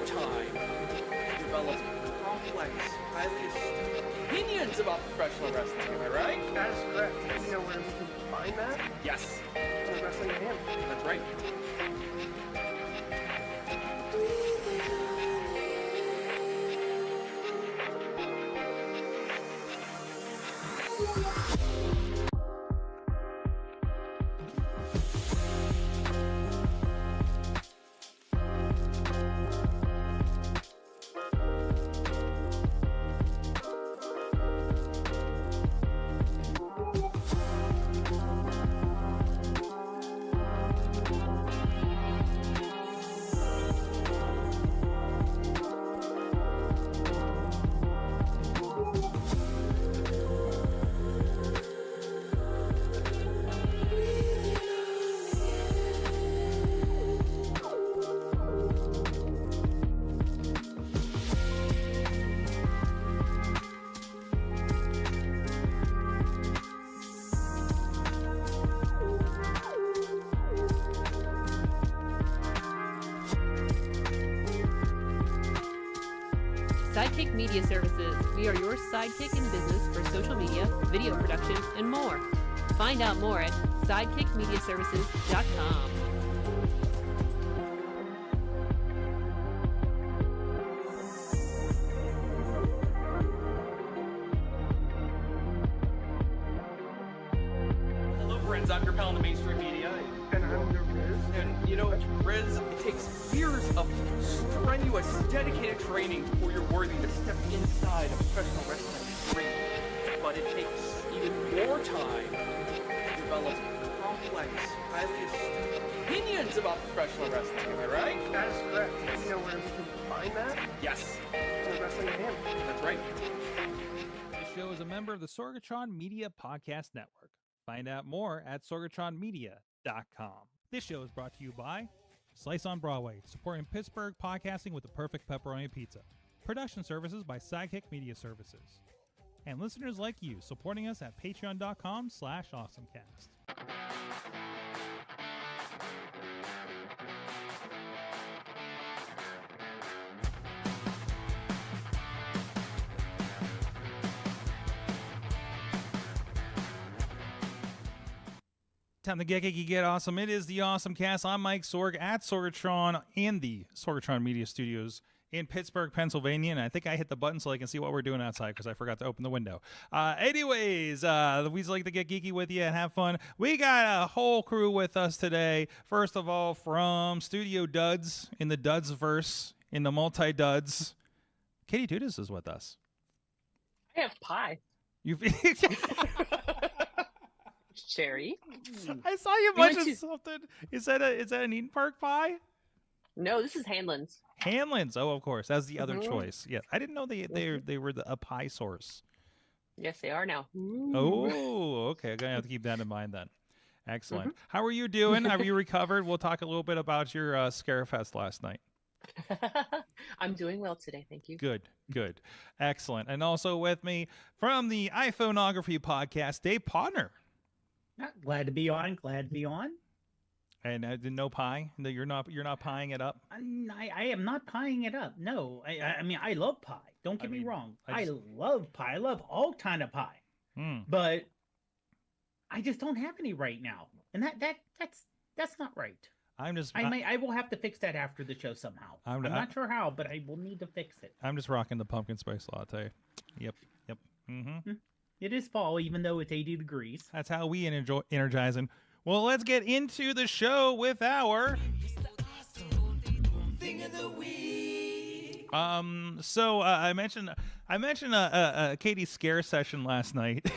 more time to develop complex, highly astute opinions about professional wrestling. Am I right? That is correct. Do you know where we can find that? Yes. On Wrestling Ham. That's right. Sidekick Media Services. We are your sidekick in business for social media, video production, and more. Find out more at sidekickmediaservices.com. Hello, friends. I'm your pal in the mainstream media. And I'm the Riz. And, you know, Riz, it takes years of strenuous, dedicated training before you're worthy to step inside a professional wrestling ring. But it takes even more time to develop complex, highly astute opinions about professional wrestling. Am I right? That is correct. Do you know where we can find that? Yes. On Wrestling Ham. That's right. This show is a member of the Sorgatron Media Podcast Network. Find out more at sorgatronmedia.com. This show is brought to you by Slice on Broadway, supporting Pittsburgh podcasting with the perfect pepperoni pizza. Production services by Sidekick Media Services. And listeners like you, supporting us at patreon.com/awesomecast. Time to get geeky, get awesome. It is the AwesomeCast. I'm Mike Sorg at Sorgatron in the Sorgatron Media Studios in Pittsburgh, Pennsylvania. And I think I hit the button so I can see what we're doing outside because I forgot to open the window. Anyways, we like to get geeky with you and have fun. We got a whole crew with us today. First of all, from Studio Duds in the Duds verse, in the multi-Duds, Katie Dudas is with us. I have pie. You've Cherry. I saw you went munching to- something. Is that an Eden Park pie? No, this is Hanlon's. Hanlon's. Oh, of course. That's the other Mhm. choice. Yeah, I didn't know they were a pie source. Yes, they are now. Oh, okay. I'm gonna have to keep that in mind then. Excellent. How are you doing? Have you recovered? We'll talk a little bit about your Scarefest last night. I'm doing well today, thank you. Good. Excellent. And also with me from the iPhoneography podcast, Dave Podner. Glad to be on. And no pie. No, you're not pieing it up. I am not pieing it up. No, I mean I love pie. Don't get me wrong. I love pie. I love all kind of pie. But I just don't have any right now, and that's not right. I will have to fix that after the show somehow. I'm not sure how, but I will need to fix it. I'm just rocking the pumpkin spice latte. Yep. Mm-hmm. It is fall, even though it's 80 degrees. That's how we energizing. Well, let's get into the show with our thing of the week. I mentioned Katie's scare session last night.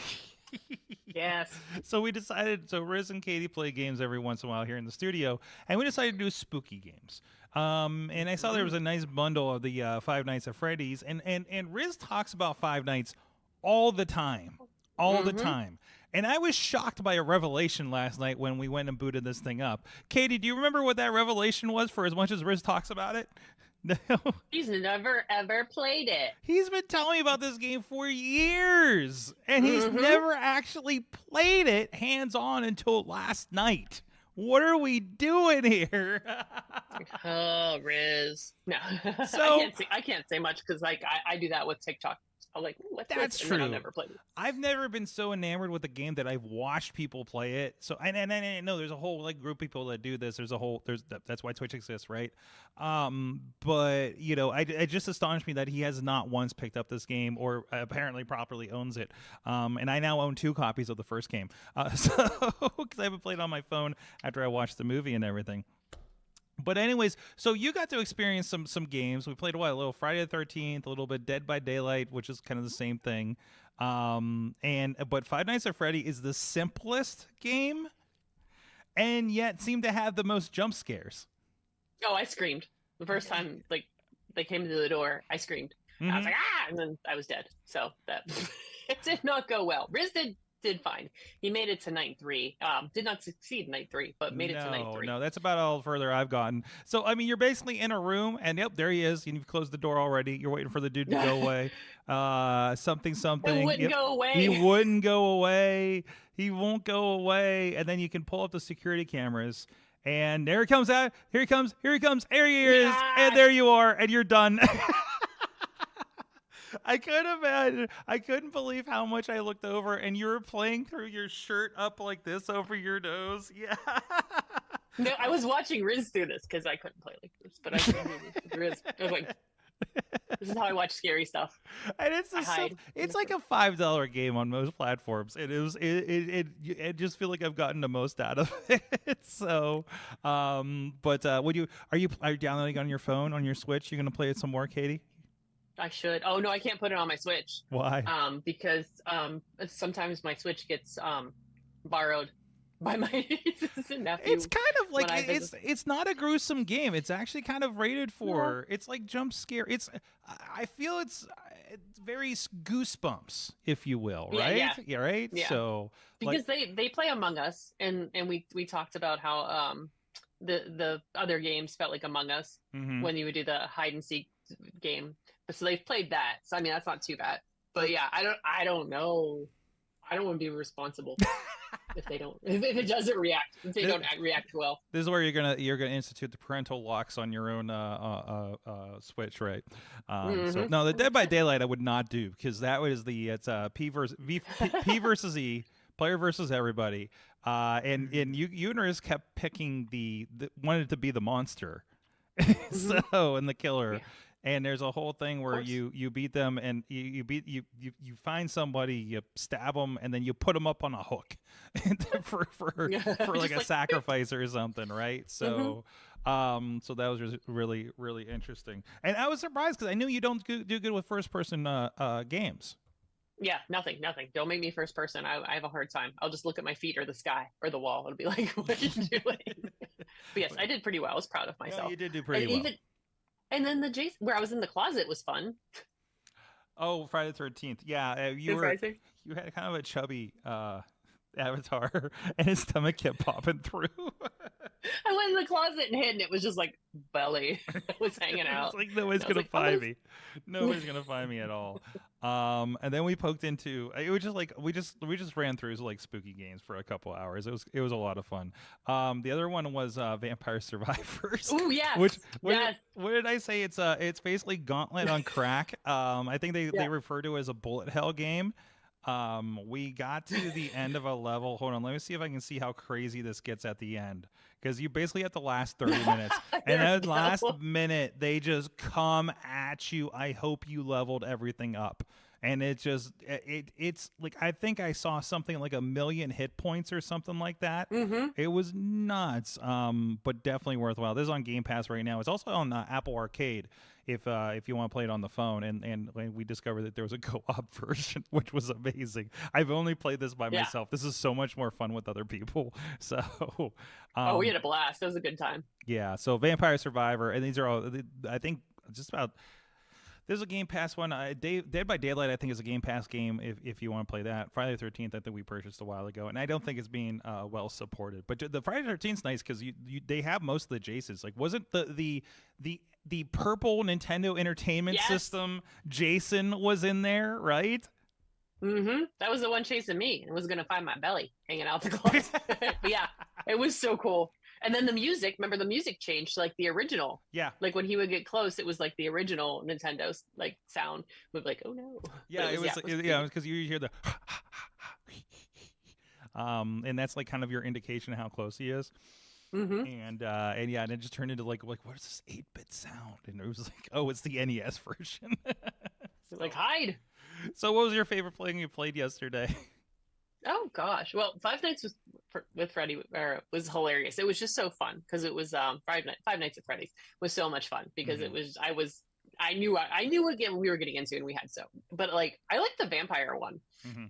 Yes. So we decided. So Riz and Katie play games every once in a while here in the studio, and we decided to do spooky games. And I saw there was a nice bundle of the Five Nights at Freddy's, and Riz talks about Five Nights all the time. The time. And I was shocked by a revelation last night when we went and booted this thing up. Katie, do you remember what that revelation was for as much as Riz talks about it? No. He's never ever played it. He's been telling me about this game for years, and he's never actually played it hands-on until last night. What are we doing here? Oh Oh, Riz. No, So I can't say much because like I do that with TikTok. I'm like, "Ooh, what's that's this?" true. And then I'll never play it. I've never been so enamored with a game that I've watched people play it. So and I know there's a whole like group of people that do this. That's why Twitch exists, right? But you know, it just astonished me that he has not once picked up this game or apparently properly owns it. And I now own 2 copies of the first game. So because I haven't played it on my phone after I watched the movie and everything. But anyways, so you got to experience some games. We played a little Friday the 13th, a little bit Dead by Daylight, which is kind of the same thing. But Five Nights at Freddy is the simplest game, and yet seemed to have the most jump scares. Oh, I screamed the first time like they came to the door. I screamed. I was like, ah, and then I was dead. So that it did not go well. Riz did fine. He made it to night 3. Did not succeed night 3, but made it to night 3. No, that's about all further I've gotten. So I mean, you're basically in a room, and yep, there he is. You've closed the door already. You're waiting for the dude to go away. Something. It wouldn't go away. He wouldn't go away. He won't go away. And then you can pull up the security cameras. And there he comes out. Here he comes. Here he comes. There he is. And there you are. And you're done. I couldn't imagine. I couldn't believe how much I looked over, and you were playing through your shirt up like this over your nose. Yeah. No, I was watching Riz do this because I couldn't play like this, but I could do Riz. I was like, this is how I watch scary stuff. And it's like a $5 game on most platforms. I just feel like I've gotten the most out of it. So, are you downloading on your phone, on your Switch? You gonna play it some more, Katie? I should. Oh no, I can't put it on my Switch. Why? Because sometimes my Switch gets borrowed by my nieces and nephews. It's kind of like it's not a gruesome game. It's actually kind of rated for. Yeah. It's like jump scare. I feel it's very goosebumps, if you will, right? Yeah, right. Yeah. So because they play Among Us, and we talked about how the other games felt like Among Us when you would do the hide and seek game. So they've played that. So I mean, that's not too bad. But yeah, I don't know. I don't want to be responsible if it doesn't react. If they don't react well. This is where you're gonna institute the parental locks on your own Switch, right? So no, the Dead by Daylight I would not do, because that was it's P versus E, player versus everybody, and you and Riz kept picking the wanted to be the monster, so and the killer. Yeah. And there's a whole thing where you beat them, and you find somebody, you stab them, and then you put them up on a hook for like a sacrifice or something, right? So so that was just really, really interesting. And I was surprised because I knew you don't do good with first person games. Yeah, nothing. Don't make me first person. I have a hard time. I'll just look at my feet or the sky or the wall. It'll be like, what are you doing? But yes, I did pretty well. I was proud of myself. Yeah, you did do pretty well. And then the Jason, where I was in the closet, was fun. Oh, Friday the 13th. Yeah, you had kind of a chubby avatar, and his stomach kept popping through. I went in the closet and hid, and it was just like belly was hanging out. It's like nobody's gonna find me. Nobody's gonna find me at all. And then we poked into. It was just like we just ran through like spooky games for a couple hours. It was a lot of fun. The other one was Vampire Survivors. Oh yeah. What did I say? It's basically Gauntlet on crack. I think they refer to it as a bullet hell game. We got to the end of a level. Hold on, let me see if I can see how crazy this gets at the end. Because you basically have the last 30 minutes. And at the last minute, they just come at you. I hope you leveled everything up. And it's like, I think I saw something like 1 million hit points or something like that. It was nuts, but definitely worthwhile. This is on Game Pass right now. It's also on Apple Arcade if you want to play it on the phone. And we discovered that there was a co-op version, which was amazing. I've only played this by myself. This is so much more fun with other people. So we had a blast. It was a good time. Yeah, so Vampire Survivor, and these are all, I think, just about. There's a Game Pass one. Dead by Daylight, I think, is a Game Pass game if you want to play that. Friday the 13th, I think we purchased a while ago, and I don't think it's being well supported. But the Friday the 13th is nice because they have most of the Jasons. Like, wasn't the purple Nintendo Entertainment System Jason was in there, right? That was the one chasing me and was gonna find my belly hanging out the closet. But yeah, it was so cool. And then the music, remember the music changed to like the original. Yeah. Like when he would get close, it was like the original Nintendo like sound. We'd be like, oh no. Yeah, it was because you hear the and that's like kind of your indication of how close he is. Mm-hmm. And yeah, and it just turned into like what is this 8-bit sound? And it was like, oh, it's the NES version. So, like hide. So what was your favorite thing you played yesterday? Oh gosh. Well, Five Nights with Freddy was hilarious. It was just so fun because it was Five Nights at Freddy's was so much fun because it was I knew what game we were getting into and we had but like I liked the vampire one.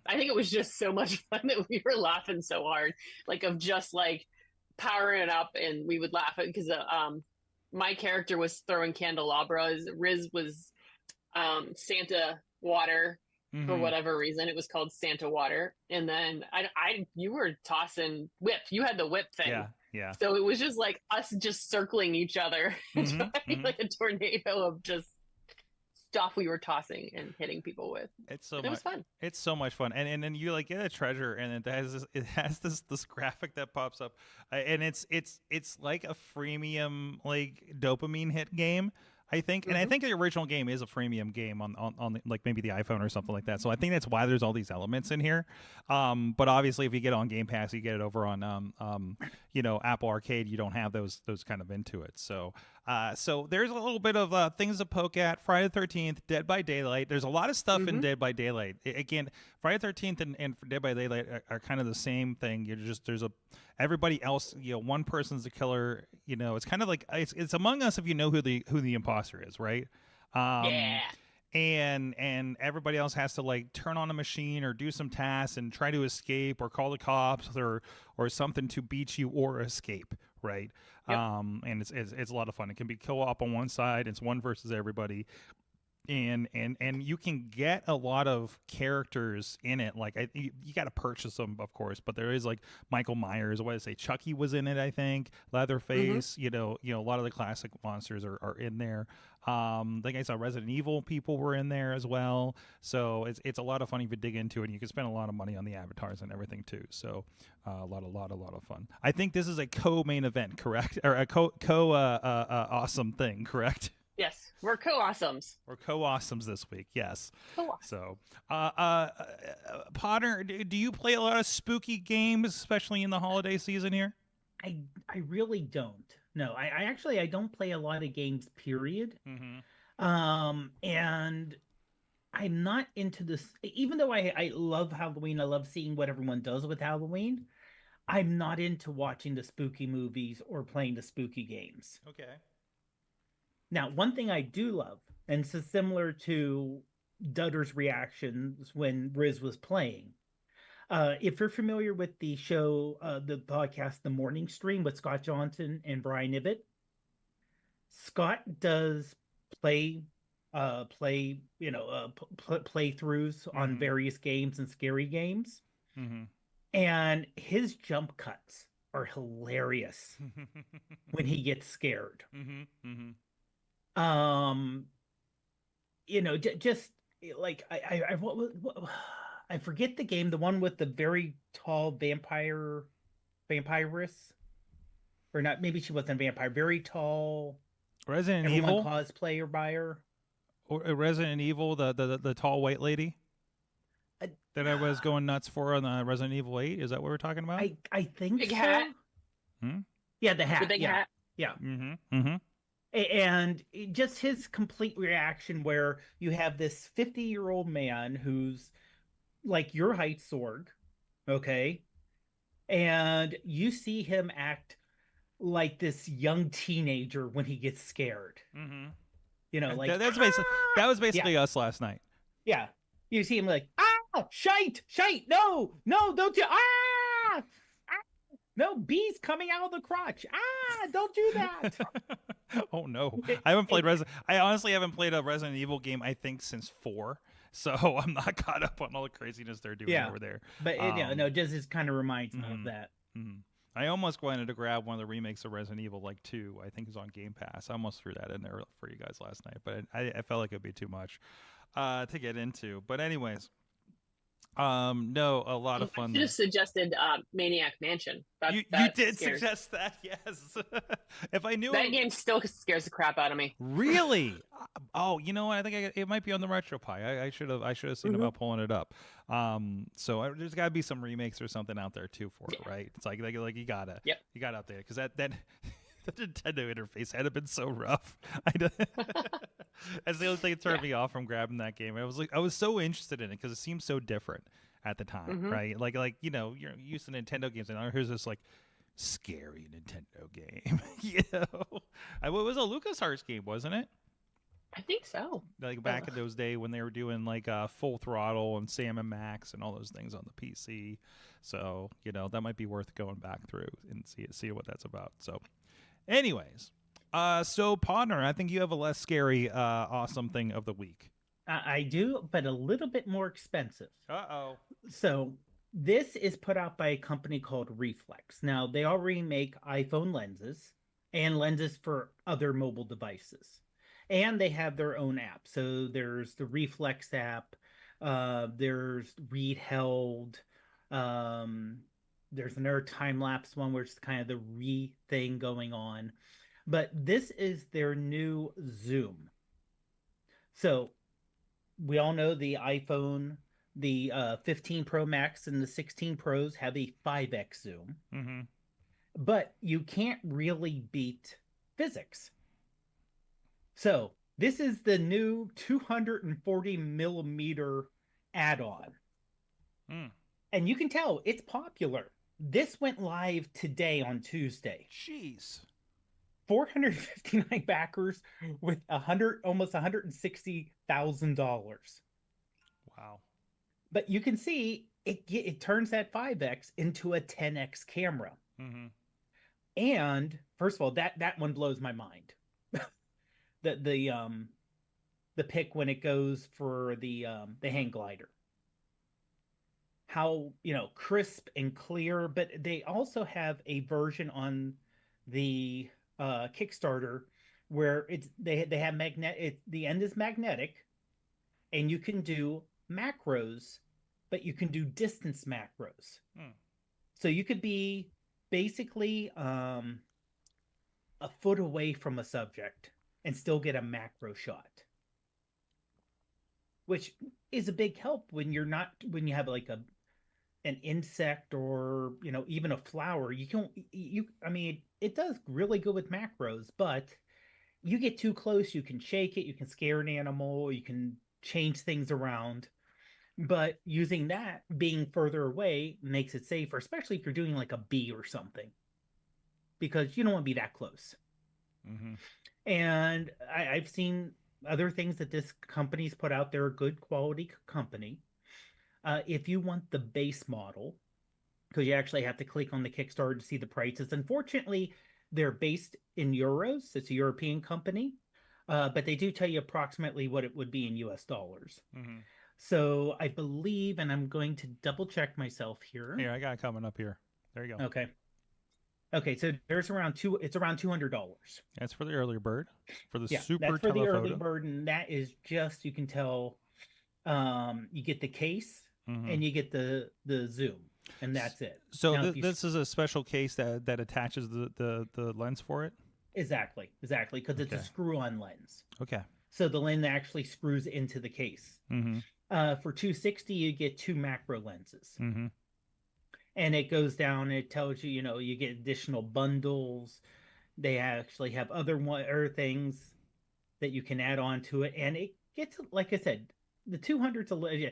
I think it was just so much fun that we were laughing so hard, like of just like powering it up, and we would laugh because my character was throwing candelabras. Riz was Santa water. For whatever reason, it was called Santa Water. And then you were tossing whip. You had the whip thing. Yeah. So it was just like us just circling each other, like a tornado of just stuff we were tossing and hitting people with. It was fun. It's so much fun. And then you like get a treasure, and it has this graphic that pops up, and it's like a freemium like dopamine hit game. I think, and I think the original game is a freemium game on like maybe the iPhone or something like that. So I think that's why there's all these elements in here. But obviously, if you get it on Game Pass, you get it over on Apple Arcade. You don't have those kind of into it. So there's a little bit of things to poke at. Friday the 13th, Dead by Daylight. There's a lot of stuff in Dead by Daylight. Again, Friday the 13th and Dead by Daylight are kind of the same thing. Everybody else, one person's the killer. It's kind of like it's Among Us if you know who the imposter is, right? Yeah. And everybody else has to like turn on a machine or do some tasks and try to escape or call the cops or something to beat you or escape, right? Yep. And it's a lot of fun. It can be co-op on one side. It's one versus everybody. And you can get a lot of characters in it. Like you got to purchase them, of course, but there is like Michael Myers. What did I say? Chucky was in it, I think. Leatherface. A lot of the classic monsters are in there. Like I saw Resident Evil people were in there as well. So it's a lot of fun if you dig into it. And you can spend a lot of money on the avatars and everything too. So a lot of fun. I think this is a co-main event, correct? Or a awesome thing, correct? Yes, we're co-awesomes. We're co-awesomes this week, yes. Co-awesome. So, Potter, do you play a lot of spooky games, especially in the holiday season here? I really don't. No, I don't play a lot of games, period. And I'm not into this. Even though I love Halloween, I love seeing what everyone does with Halloween, I'm not into watching the spooky movies or playing the spooky games. Okay. Now, one thing I do love, and this is similar to Dutter's reactions when Riz was playing. If you're familiar with the show, the podcast, The Morning Stream with Scott Johnson and Brian Ibbett, Scott does playthroughs on various games and scary games. And his jump cuts are hilarious when he gets scared. Just like I forget the game, the one with the very tall vampiress, or not, maybe she wasn't a vampire, very tall Resident Evil cosplayer by her. Or Resident Evil, the tall white lady that I was going nuts for on the Resident Evil 8. Is that what we're talking about? I think Big so. hat. Yeah, the hat. The big hat. Yeah. And just his complete reaction, where you have this 50-year-old man who's like your height, Sorg, okay? And you see him act like this young teenager when he gets scared. Like that was basically us last night. Yeah. You see him like, shite, no, don't you, no, bees coming out of the crotch. Don't do that. Oh no, I haven't played I honestly haven't played a Resident Evil game, I think, since 4. So I'm not caught up on all the craziness they're doing over there. But just kind of reminds me of that. I almost wanted to grab one of the remakes of Resident Evil, like 2. I think is on Game Pass. I almost threw that in there for you guys last night, but I felt like it'd be too much to get into. But anyways, No, a lot of I fun. should have suggested Maniac Mansion. You did suggest that, yes. If I knew that game still scares the crap out of me. Really? Oh, you know what? I think it might be on the RetroPie. I should have seen about pulling it up. There's got to be some remakes or something out there too for it, right? It's like you gotta update it because that the Nintendo interface had been so rough. That's the only thing that turned me off from grabbing that game. I was so interested in it because it seemed so different at the time, right? Like you're used to Nintendo games, and here's this like scary Nintendo game. It was a LucasArts game, wasn't it? I think so. Like back in those days when they were doing like Full Throttle and Sam and Max and all those things on the PC. So that might be worth going back through and see what that's about. So, anyways, so Podner, I think you have a less scary, awesome thing of the week. I do, but a little bit more expensive. Uh-oh. So this is put out by a company called Reflex. Now, they already make iPhone lenses and lenses for other mobile devices. And they have their own app. So there's the Reflex app. There's Read Held. There's another time-lapse one where it's kind of the thing going on. But this is their new zoom. So we all know the iPhone, the 15 Pro Max and the 16 Pros have a 5x zoom. Mm-hmm. But you can't really beat physics. So this is the new 240 millimeter add-on. And you can tell it's popular. This went live today on Tuesday. Jeez. 459 backers with almost $160,000. Wow. But you can see it turns that 5x into a 10x camera. Mm-hmm. And first of all, that one blows my mind. the pick when it goes for the hang glider. How crisp and clear, but they also have a version on the Kickstarter where they have the end is magnetic, and you can do macros, but you can do distance macros. So you could be basically a foot away from a subject and still get a macro shot, which is a big help when you have like an insect or even a flower. It does really good with macros, but you get too close, you can shake it, you can scare an animal, you can change things around. But using that, being further away, makes it safer, especially if you're doing like a bee or something, because you don't want to be that close. Mm-hmm. And I've seen other things that this company's put out. They're a good quality company. If you want the base model, because you actually have to click on the Kickstarter to see the prices. Unfortunately, they're based in euros. It's a European company, but they do tell you approximately what it would be in US dollars. Mm-hmm. So I believe, and I'm going to double check myself here. Here, I got it coming up here. There you go. Okay, so it's around $200. That's for the early bird. For the super that's for telephoto. the early bird, and that is just, you can tell, you get the case and you get the zoom, and that's it. So now, this is a special case that attaches the lens for it? Exactly, because it's a screw-on lens. Okay. So the lens actually screws into the case. Mm-hmm. For $260, you get 2 macro lenses. Mm-hmm. And it goes down and it tells you, you get additional bundles. They actually have other things that you can add on to it. And it gets, like I said, the 200's you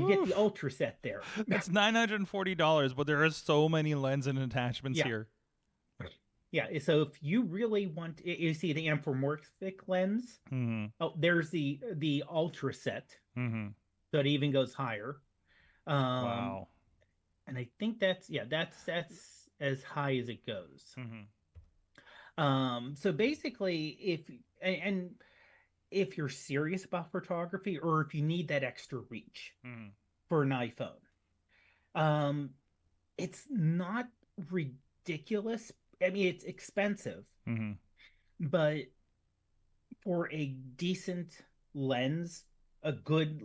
get the ultra set there. That's $940, but there are so many lens and attachments here. Yeah, so if you really want, you see the anthropomorphic lens. Mm-hmm. Oh, there's the ultra set. Mm-hmm. So it even goes higher. Wow. And I think that's as high as it goes. Mm-hmm. So basically, if you're serious about photography, or if you need that extra reach for an iPhone, it's not ridiculous. I mean, it's expensive, but for a decent lens, a good,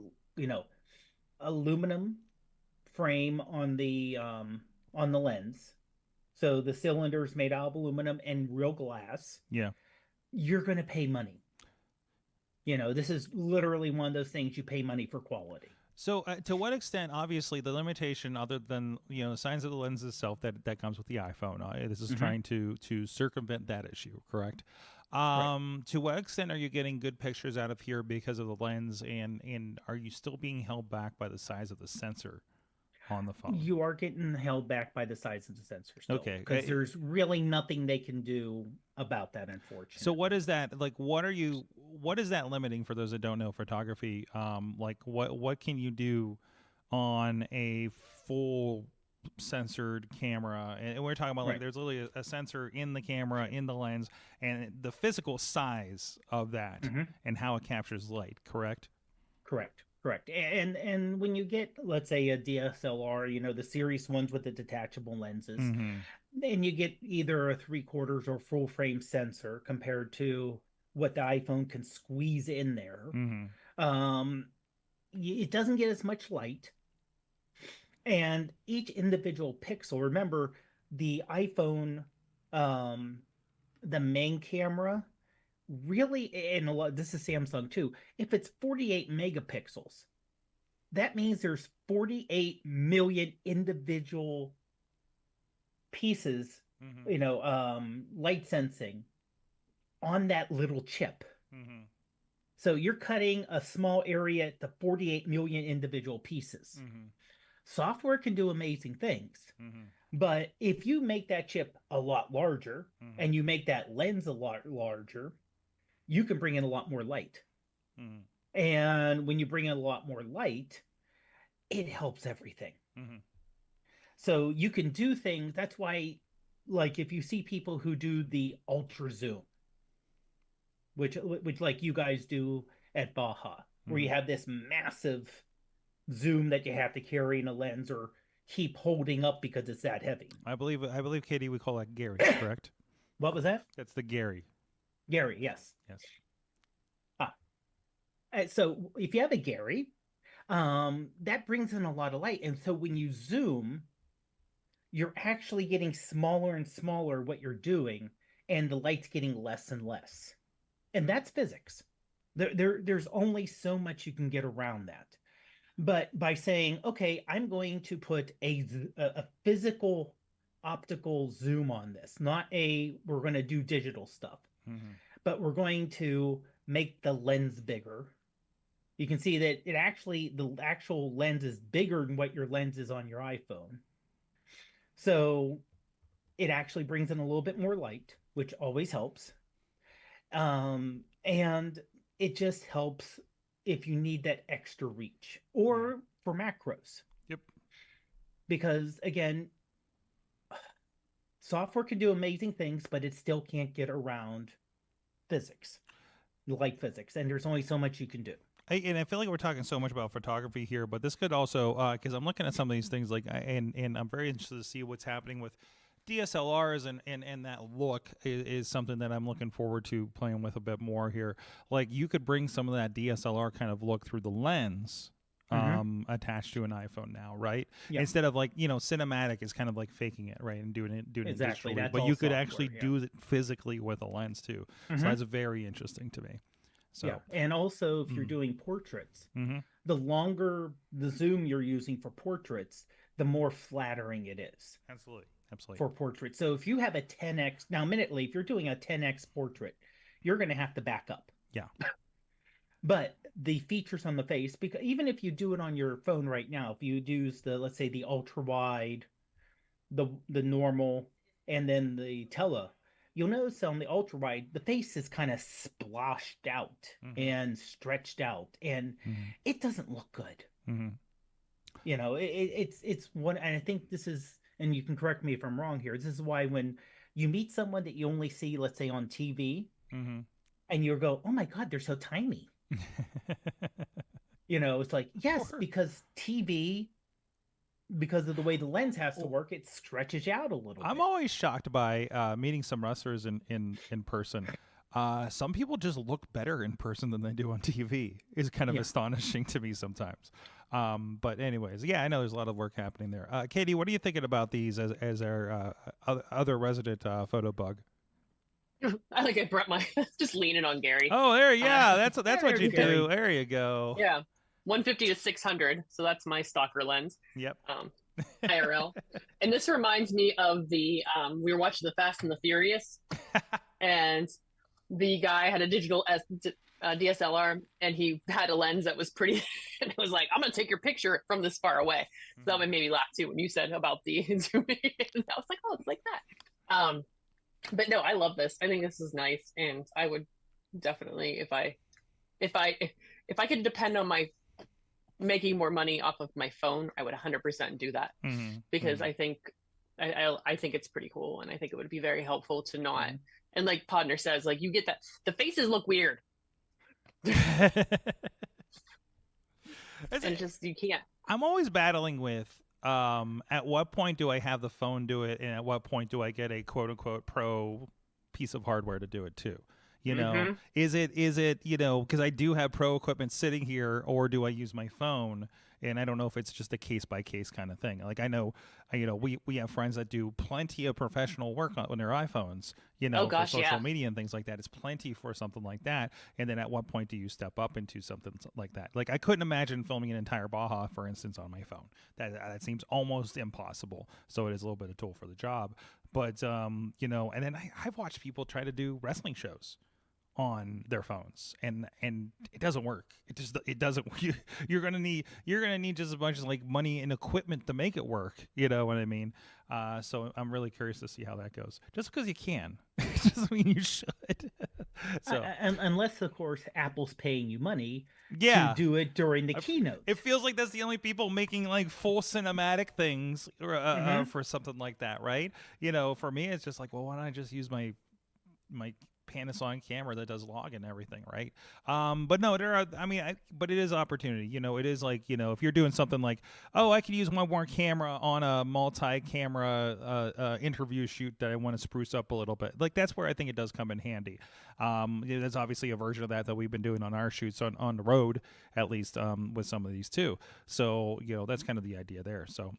aluminum frame on the lens. So the cylinder's made out of aluminum and real glass. Yeah. You're going to pay money. This is literally one of those things you pay money for quality. So to what extent, obviously, the limitation, other than the size of the lens itself, that comes with the iPhone, this is trying to circumvent that issue, correct? Right. To what extent are you getting good pictures out of here because of the lens, and are you still being held back by the size of the sensor on the phone? You are getting held back by the size of the sensor still. Okay. Because there's really nothing they can do about that, unfortunately. So what is that like? What is that limiting for those that don't know photography? Like what can you do on a full censored camera? And we're talking about like there's literally a sensor in the camera, in the lens, and the physical size of that and how it captures light. Correct. And when you get, let's say, a DSLR, the series ones with the detachable lenses, and you get either a 3/4 or full frame sensor compared to what the iPhone can squeeze in there, it doesn't get as much light. And each individual pixel, remember, the iPhone, the main camera, really, and this is Samsung too, if it's 48 megapixels, that means there's 48 million individual pieces, light sensing on that little chip. So you're cutting a small area to 48 million individual pieces. Software can do amazing things. But if you make that chip a lot larger and you make that lens a lot larger, you can bring in a lot more light. And when you bring in a lot more light, it helps everything. So you can do things. That's why, like, if you see people who do the ultra zoom, which like you guys do at Baja, where you have this massive zoom that you have to carry in a lens or keep holding up because it's that heavy. I believe Katie would call that Gary, correct? What was that? That's the Gary. Gary, yes. Yes. So if you have a Gary, that brings in a lot of light. And so when you zoom, you're actually getting smaller and smaller what you're doing, and the light's getting less and less. And that's physics. There's only so much you can get around that. But by saying, okay, I'm going to put a physical optical zoom on this, not we're going to do digital stuff, but we're going to make the lens bigger. You can see that the actual lens is bigger than what your lens is on your iPhone. So it actually brings in a little bit more light, which always helps. And it just helps if you need that extra reach or for macros. Yep. Because again, software can do amazing things, but it still can't get around physics, light physics. And there's only so much you can do. And I feel like we're talking so much about photography here, but this could also, because I'm looking at some of these things, and I'm very interested to see what's happening with DSLRs, and that look is something that I'm looking forward to playing with a bit more here. Like, you could bring some of that DSLR kind of look through the lens attached to an iPhone now, right? Yeah. Instead of like, cinematic is kind of like faking it, right? And doing it Exactly. digitally. But you could actually do it physically with a lens too. So that's very interesting to me. So, yeah. And also if you're doing portraits, the longer the zoom you're using for portraits, the more flattering it is. Absolutely. For portraits. So if you have a 10x, now minutely, if you're doing a 10x portrait, you're going to have to back up. Yeah. But the features on the face, because even if you do it on your phone right now, if you use let's say the ultra wide, the normal, and then the tele, you'll notice on the ultra wide, the face is kind of splashed out and stretched out, and it doesn't look good. It's one, and I think this is, and you can correct me if I'm wrong here, this is why when you meet someone that you only see, let's say, on TV, and you go, oh my God, they're so tiny. It's like, yes, because TV, because of the way the lens has to work, it stretches out a little bit. I'm always shocked by meeting some wrestlers in person. some people just look better in person than they do on TV. Is kind of astonishing to me sometimes. But anyways, yeah, I know there's a lot of work happening there. Katie, what are you thinking about these as our other resident photo bug? I brought my just leaning on Gary. Oh, that's what you do. There you go. Yeah, 150 to 600. So that's my stalker lens. Yep. IRL. And this reminds me of the we were watching the Fast and the Furious, and the guy had a digital DSLR, and he had a lens that was pretty, and it was like, I'm gonna take your picture from this far away. So that one made me laugh too when you said about the zooming in. I was like, oh, it's like that. But no, I love this. I think this is nice, and I would definitely, if I could depend on my making more money off of my phone, I would 100% do that, because I think it's pretty cool, and I think it would be very helpful to not. And like Podner says, like, you get that the faces look weird, and just you can't. I'm always battling with at what point do I have the phone do it, and at what point do I get a quote unquote pro piece of hardware to do it too? You know, is it, you know, because I do have pro equipment sitting here, or do I use my phone? And I don't know if it's just a case by case kind of thing. Like I know, we have friends that do plenty of professional work on their iPhones, you know, for social media and things like that. It's plenty for something like that. And then at what point do you step up into something like that? Like I couldn't imagine filming an entire Baja, for instance, on my phone. That seems almost impossible. So it is a little bit of a tool for the job. But, you know, and then I've watched people try to do wrestling shows on their phones, and it doesn't work. It doesn't. You're gonna need just a bunch of like money and equipment to make it work. You know what I mean? So I'm really curious to see how that goes. Just because you can doesn't mean you should. So unless of course Apple's paying you money to do it during the keynote. It feels like that's the only people making like full cinematic things for something like that, right? You know, for me it's just like, well, why don't I just use my Panasonic camera that does log and everything, right? But no, but it is opportunity. You know, it is like, you know, if you're doing something like, oh, I could use one more camera on a multi-camera interview shoot that I want to spruce up a little bit. Like that's where I think it does come in handy. There's obviously a version of that we've been doing on our shoots on the road, at least with some of these too. So, you know, that's kind of the idea there. So,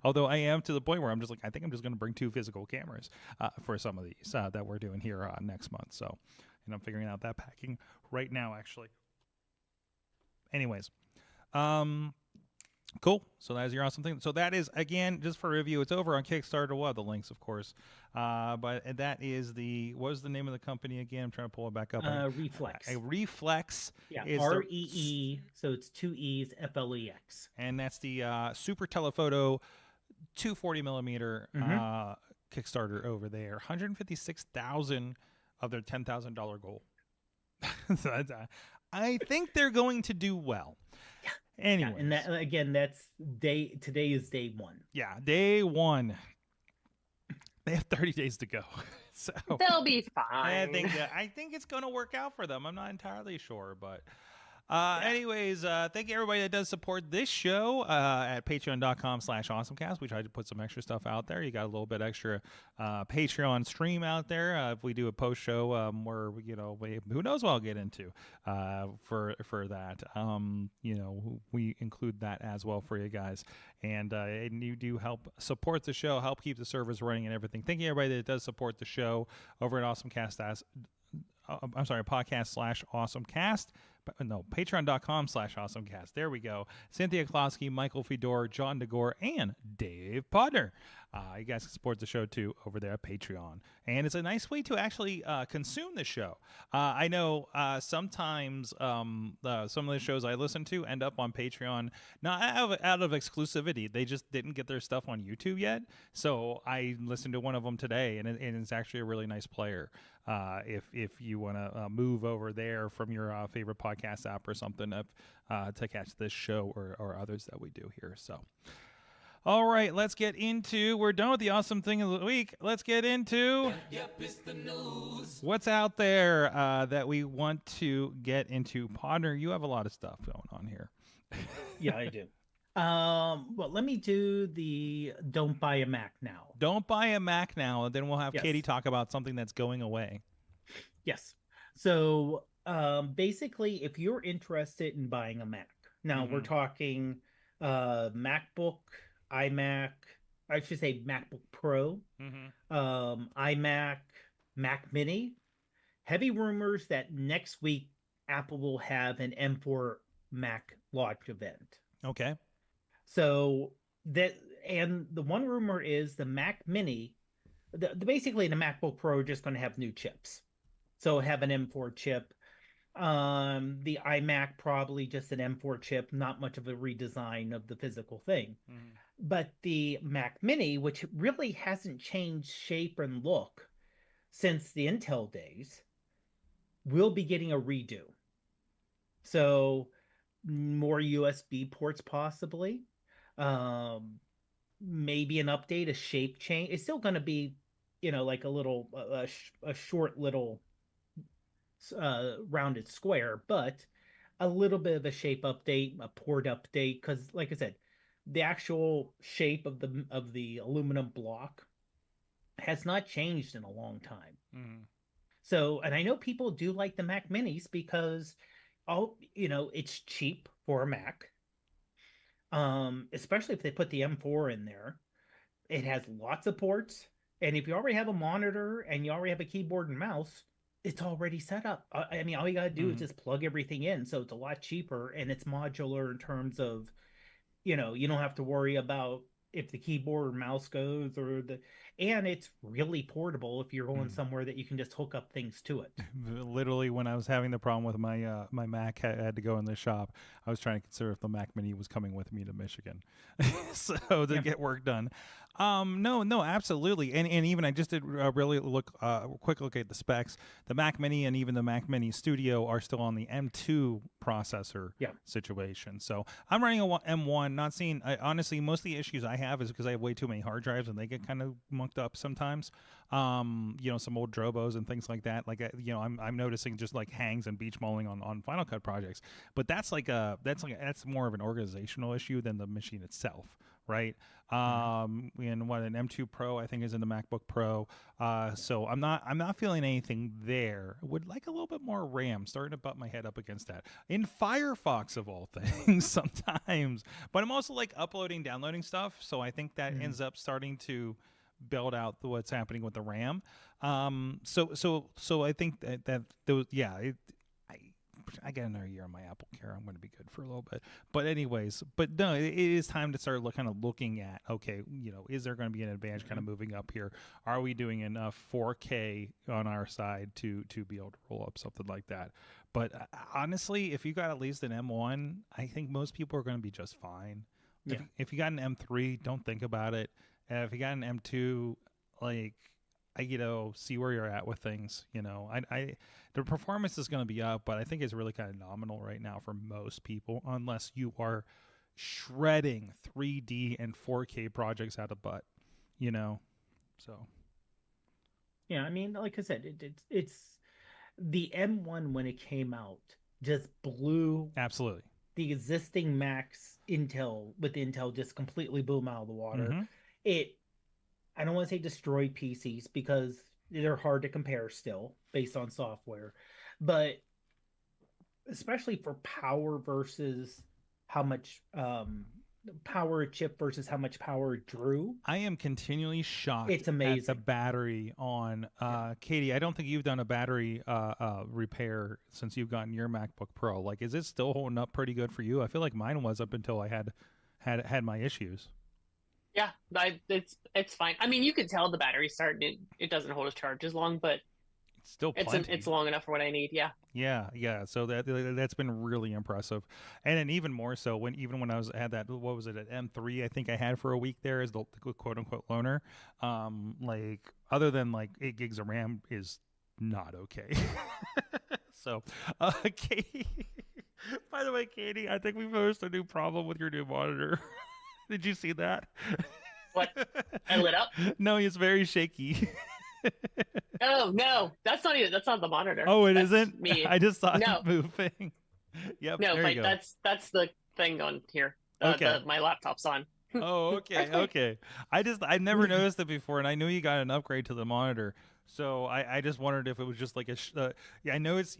although I am to the point where I'm just like, I think I'm just going to bring 2 physical cameras for some of these that we're doing here next month. So, and I'm figuring out that packing right now, actually. Anyways, cool. So that is your awesome thing. So that is, again, just for review, it's over on Kickstarter. We'll have the links, of course. But that is what was the name of the company again? I'm trying to pull it back up. Reflex. Reflex. Yeah, REE. So it's 2 E's, FLEX. And that's the Super Telephoto 240 millimeter Kickstarter over there. 156,000 of their $10,000 goal. So I think they're going to do well. Yeah. Anyway, and that, again, today is day 1. Yeah, day 1. They have 30 days to go. So they'll be fine. I think it's going to work out for them. I'm not entirely sure, but anyways, thank you everybody that does support this show at patreon.com/awesomecast. We tried to put some extra stuff out there. You got a little bit extra Patreon stream out there. If we do a post show where, you know, who knows what I'll get into for that. You know, we include that as well for you guys. And you do help support the show, help keep the servers running and everything. Thank you everybody that does support the show over at AwesomeCast. Podcast/AwesomeCast. No, patreon.com/AwesomeCast. There we go. Cynthia Klosky, Michael Fedor, John DeGore, and Dave Podner. You guys can support the show too over there at Patreon. And it's a nice way to actually consume the show. I know sometimes some of the shows I listen to end up on Patreon, not out of exclusivity. They just didn't get their stuff on YouTube yet. So I listened to one of them today, and it's actually a really nice player. If you want to move over there from your favorite podcast app or something to catch this show or others that we do here. So, all right, let's get into. We're done with the awesome thing of the week. Let's get into. It's the news. What's out there that we want to get into? Podner, you have a lot of stuff going on here. Yeah, I do. Well, let me do the don't buy a Mac now. Don't buy a Mac now, and then we'll have Katie talk about something that's going away. Yes. So basically, if you're interested in buying a Mac, now we're talking MacBook, iMac, I should say MacBook Pro, iMac, Mac Mini. Heavy rumors that next week Apple will have an M4 Mac launch event. Okay. So that, and the one rumor is the Mac Mini, basically the MacBook Pro are just going to have new chips. So have an M4 chip. The iMac probably just an M4 chip, not much of a redesign of the physical thing. But the Mac Mini, which really hasn't changed shape and look since the Intel days, will be getting a redo. So more USB ports possibly. Maybe an update, a shape change. It's still going to be, like a little, a short little rounded square, but a little bit of a shape update, a port update, because like I said, the actual shape of the aluminum block has not changed in a long time. So, and I know people do like the Mac Minis because it's cheap for a Mac. Especially if they put the M4 in there. It has lots of ports, and if you already have a monitor and you already have a keyboard and mouse, it's already set up. I mean, all you gotta do is just plug everything in, so it's a lot cheaper, and it's modular in terms of, you don't have to worry about if the keyboard or mouse goes and it's really portable if you're going somewhere that you can just hook up things to it. Literally, when I was having the problem with my my Mac, had to go in the shop, I was trying to consider if the Mac Mini was coming with me to Michigan, so to get work done. No, absolutely, and even I just did really quick look at the specs. The Mac Mini and even the Mac Mini Studio are still on the M2 processor situation. So I'm running a M1, not seeing. Honestly, most of the issues I have is because I have way too many hard drives and they get kind of mucked up sometimes. Some old Drobos and things like that. Like I'm noticing just like hangs and beach mulling on Final Cut projects. But that's more of an organizational issue than the machine itself. Right. And what an M2 Pro I think is in the MacBook Pro. So I'm not feeling anything there. Would like a little bit more RAM. Starting to butt my head up against that in Firefox of all things sometimes. But I'm also like uploading, downloading stuff. So I think that ends up starting to build out what's happening with the RAM. So I think that those I get another year on my Apple Care. I'm going to be good for a little bit. But anyways, no, it is time to start kind of looking at, okay, is there going to be an advantage kind of moving up here? Are we doing enough 4K on our side to be able to roll up something like that? But honestly, if you got at least an M1, I think most people are going to be just fine. Yeah. If you got an M3, don't think about it. If you got an M2, see where you're at with things. The performance is going to be up, but I think it's really kind of nominal right now for most people, unless you are shredding 3D and 4K projects out of butt, So. Yeah, I mean, like I said, it's the M1 when it came out just blew absolutely the existing Macs Intel just completely blew them out of the water. I don't want to say destroy PCs because they're hard to compare still based on software, but especially for power versus how much power a chip versus how much power it drew. I am continually shocked. It's amazing. At the battery on Katie, I don't think you've done a battery repair since you've gotten your MacBook Pro. Like, is it still holding up pretty good for you? I feel like mine was up until I had my issues. Yeah, it's fine. I mean, you can tell the battery's starting. It doesn't hold its charge as long, but it's still plenty. It's long enough for what I need. Yeah. Yeah. So that's been really impressive, and then even more so when I had that, what was it, at M3? I think I had for a week there as the quote unquote loaner. Other than 8 gigs of RAM is not okay. So, Katie. By the way, Katie, I think we noticed a new problem with your new monitor. Did you see that? What? I lit up? No, it's very shaky. Oh no, that's not the monitor. Oh, that's isn't? Me. I just saw it moving. Yep. No, there you go. that's the thing on here. Okay. My laptop's on. Oh, okay. Okay. I never noticed it before, and I knew you got an upgrade to the monitor. So I just wondered if it was just like yeah, I know it's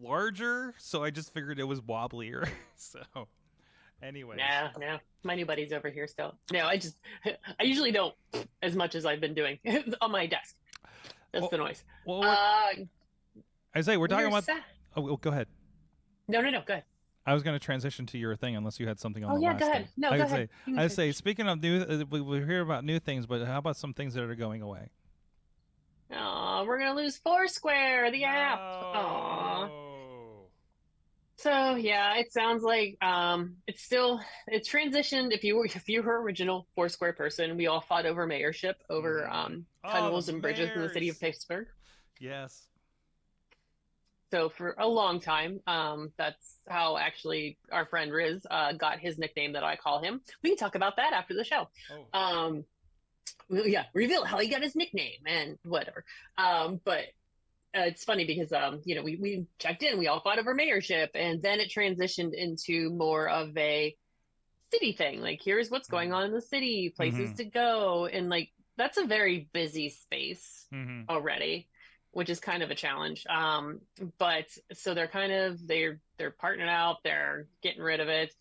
larger, so I just figured it was wobblier. So anyway. No, my new buddy's over here still. No, I usually don't as much as I've been doing on my desk. That's the noise. Well, I say we're talking about. Oh, go ahead. No, go ahead. I was going to transition to your thing unless you had something on the last go ahead. thing. No, go ahead. I would say, speaking of new, we hear about new things, but how about some things that are going away? Oh, we're gonna lose Foursquare, the app. Aw. So yeah, it sounds like it's transitioned. If you were original Foursquare person, we all fought over mayorship over tunnels and bridges in the city of Pittsburgh. Yes. So for a long time, that's how actually our friend Riz got his nickname that I call him. We can talk about that after the show. Oh. Yeah, reveal how he got his nickname and whatever. But it's funny because we checked in, we all fought over mayorship, and then it transitioned into more of a city thing. Like, here's what's going on in the city, places to go, and like that's a very busy space already, which is kind of a challenge. But so they're partnering out, they're getting rid of it.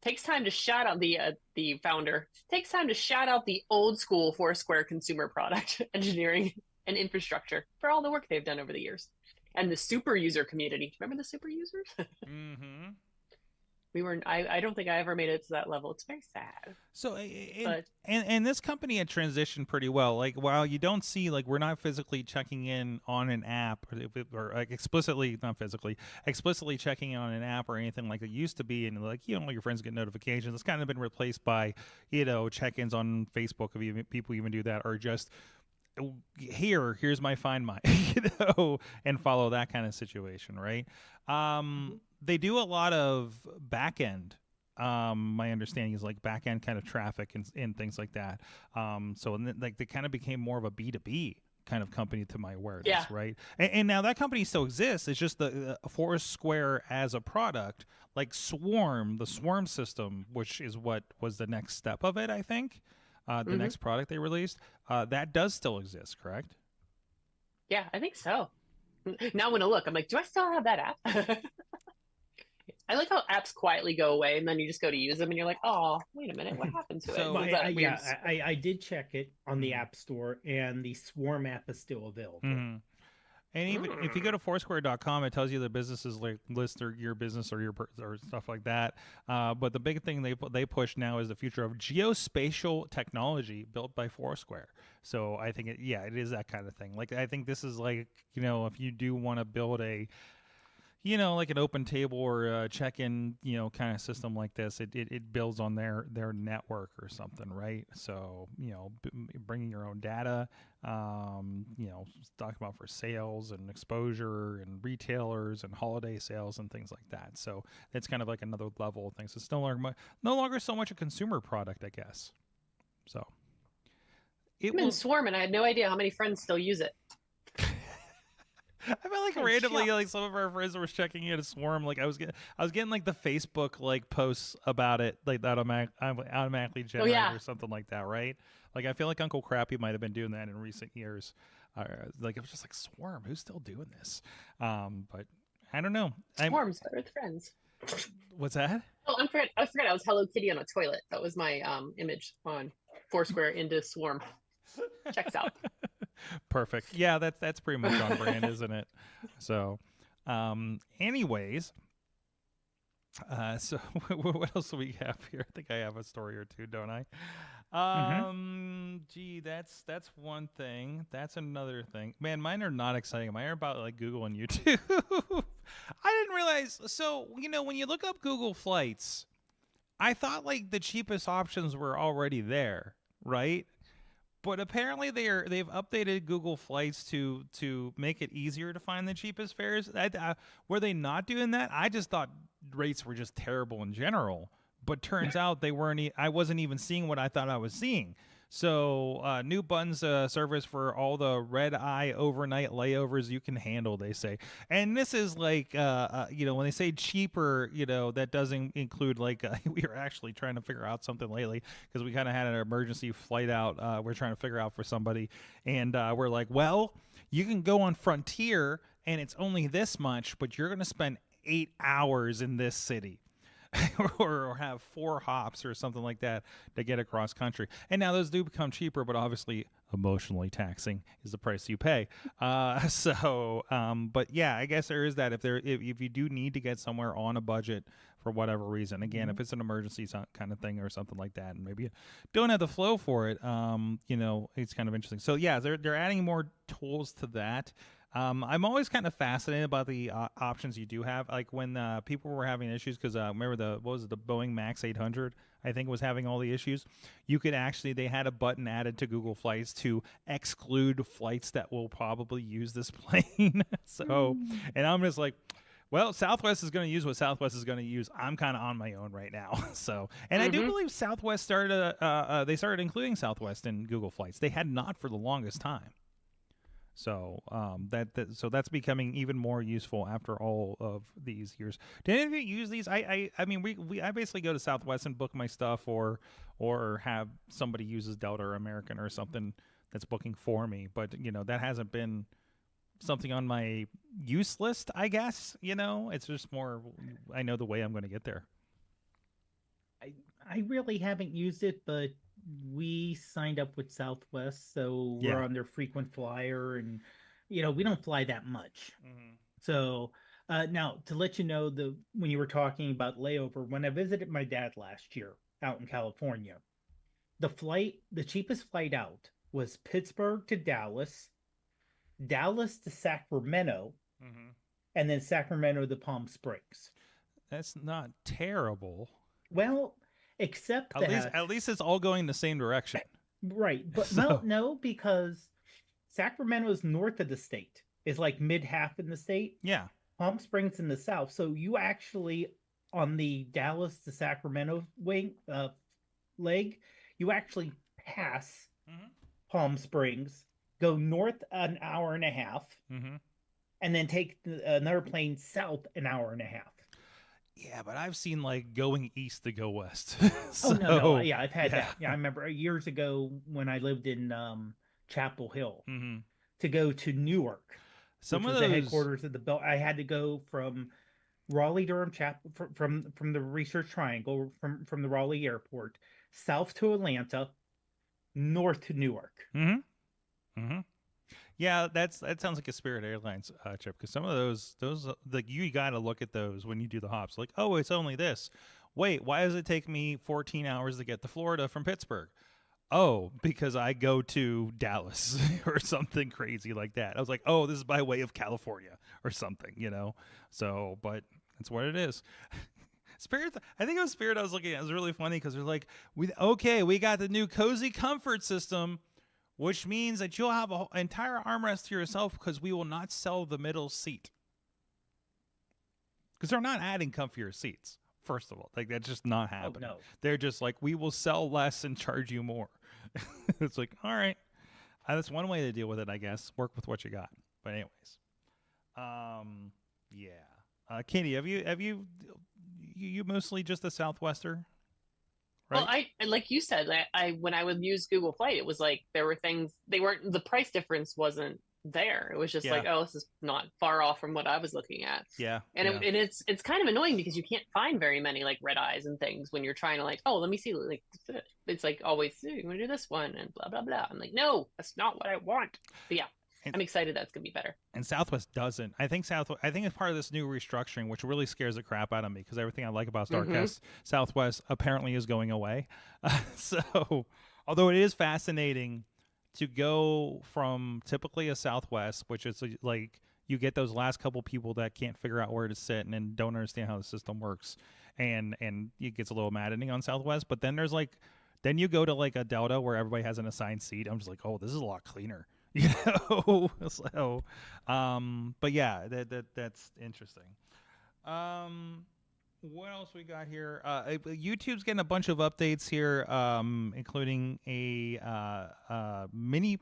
Takes time to shout out the founder. Takes time to shout out the old school Foursquare consumer product engineering and infrastructure for all the work they've done over the years, and the super user community. Remember the super users? I don't think I ever made it to that level. It's very sad. So, and this company had transitioned pretty well. Like, while you don't see, like, we're not physically checking in on an app or like explicitly checking in on an app or anything like it used to be. And like, your friends get notifications. It's kind of been replaced by, check-ins on Facebook if people even do that, or just here's my Find My, and follow that kind of situation. Right. They do a lot of back end. My understanding is like back end kind of traffic and things like that. They kind of became more of a B2B kind of company to my awareness, right? And now that company still exists. It's just the Foursquare as a product, like Swarm, the Swarm system, which is what was the next step of it, I think. The next product they released, that does still exist, correct? Yeah, I think so. Now I'm going to look. I'm like, do I still have that app? I like how apps quietly go away, and then you just go to use them, and you're like, "Oh, wait a minute, what happened to it?" I did check it on the App Store, and the Swarm app is still available. And even if you go to Foursquare.com, it tells you the businesses list or your business or or stuff like that. But the big thing they push now is the future of geospatial technology built by Foursquare. So I think it is that kind of thing. Like, I think this is like, if you do want to build a like an open table or a check-in, kind of system like this, it builds on their network or something, right? So, bringing your own data, talking about for sales and exposure and retailers and holiday sales and things like that. So it's kind of like another level of things. It's no longer so much a consumer product, I guess. So I'm in Swarm, and I had no idea how many friends still use it. I felt like randomly, like some of our friends were checking in a Swarm. Like I was getting like the Facebook like posts about it, like that automatically generated or something like that, right? Like I feel like Uncle Crappy might have been doing that in recent years. Like it was just like Swarm, who's still doing this? But I don't know. Swarms with friends. What's that? Oh, I forgot. I was Hello Kitty on a toilet. That was my image on Foursquare into Swarm. Checks out. Perfect. Yeah, that's pretty much on brand, isn't it? So, anyways, so what else do we have here? I think I have a story or two, don't I? Gee, that's one thing. That's another thing. Man, mine are not exciting. Mine are about like Google and YouTube. I didn't realize. So, when you look up Google Flights, I thought like the cheapest options were already there, right? But apparently they've updated Google Flights to make it easier to find the cheapest fares. Were they not doing that? I just thought rates were just terrible in general. But turns out they weren't. I wasn't even seeing what I thought I was seeing. So new buttons service for all the red-eye overnight layovers you can handle, they say. And this is like, when they say cheaper, that doesn't include like, we were actually trying to figure out something lately because we kind of had an emergency flight out we're trying to figure out for somebody. And we're like, well, You can go on Frontier and it's only this much, but you're going to spend 8 hours in this city. or have 4 hops or something like that to get across country. And now those do become cheaper, but obviously emotionally taxing is the price you pay. But yeah, I guess there is that. If you do need to get somewhere on a budget for whatever reason, again, if it's an emergency kind of thing or something like that, and maybe you don't have the flow for it, it's kind of interesting. So yeah, they're adding more tools to that. I'm always kind of fascinated about the options you do have. Like when people were having issues, because remember the Boeing Max 800, I think, was having all the issues. You could they had a button added to Google Flights to exclude flights that will probably use this plane. And I'm just like, well, Southwest is going to use what Southwest is going to use. I'm kind of on my own right now. I do believe Southwest started. They started including Southwest in Google Flights. They had not for the longest time. So so that's becoming even more useful after all of these years. Did any of you use these? I mean, I basically go to Southwest and book my stuff, or have somebody uses Delta or American or something that's booking for me. But that hasn't been something on my use list, I guess. It's just more, I know the way I'm going to get there. I really haven't used it, but we signed up with Southwest, so we're on their frequent flyer, and we don't fly that much. So now, to let you know, when you were talking about layover, when I visited my dad last year out in California, the cheapest flight out was Pittsburgh to Dallas, Dallas to Sacramento, and then Sacramento to Palm Springs. That's not terrible. Well, except at least it's all going the same direction. Right. But no, because Sacramento is north of the state. It's like mid-half in the state. Yeah. Palm Springs in the south. So you actually, on the Dallas to Sacramento leg, you actually pass Palm Springs, go north an hour and a half, and then take another plane south an hour and a half. Yeah, but I've seen going east to go west. No. Yeah, I've had that. Yeah, I remember years ago when I lived in Chapel Hill to go to Newark, which was the headquarters of the Bell. I had to go from Raleigh, Durham, from the Research Triangle, from the Raleigh airport, south to Atlanta, north to Newark. Yeah, that sounds like a Spirit Airlines trip, because some of those you got to look at those when you do the hops. Like, oh, it's only this. Wait, why does it take me 14 hours to get to Florida from Pittsburgh? Oh, because I go to Dallas or something crazy like that. I was like, oh, this is by way of California or something, So, but that's what it is. Spirit, I think it was Spirit I was looking at. It was really funny because they're like, we got the new Cozy Comfort system, which means that you'll have an entire armrest to yourself because we will not sell the middle seat. Because they're not adding comfier seats, first of all. That's just not happening. Oh, no. They're just like, we will sell less and charge you more. It's like, all right. That's one way to deal with it, I guess. Work with what you got. But anyways. Yeah. Katie, have you mostly just a Southwester? Right? Well, I like you said, I when I would use Google Flight, it was like there were things the price difference wasn't there. It was just like, oh, this is not far off from what I was looking at. Yeah. And it's kind of annoying because you can't find very many red eyes and things when you're trying to let me see, it's like always, you want to do this one and blah blah blah. I'm like, no, that's not what I want. But yeah. I'm excited that's gonna be better. And Southwest doesn't. I think it's part of this new restructuring, which really scares the crap out of me because everything I like about StarCast, Southwest apparently is going away. So, although it is fascinating to go from typically a Southwest, which is like you get those last couple people that can't figure out where to sit and then don't understand how the system works, and it gets a little maddening on Southwest. But then then you go to a Delta where everybody has an assigned seat. I'm just like, oh, this is a lot cleaner. So, but yeah, that's interesting. What else we got here? YouTube's getting a bunch of updates here, including a mini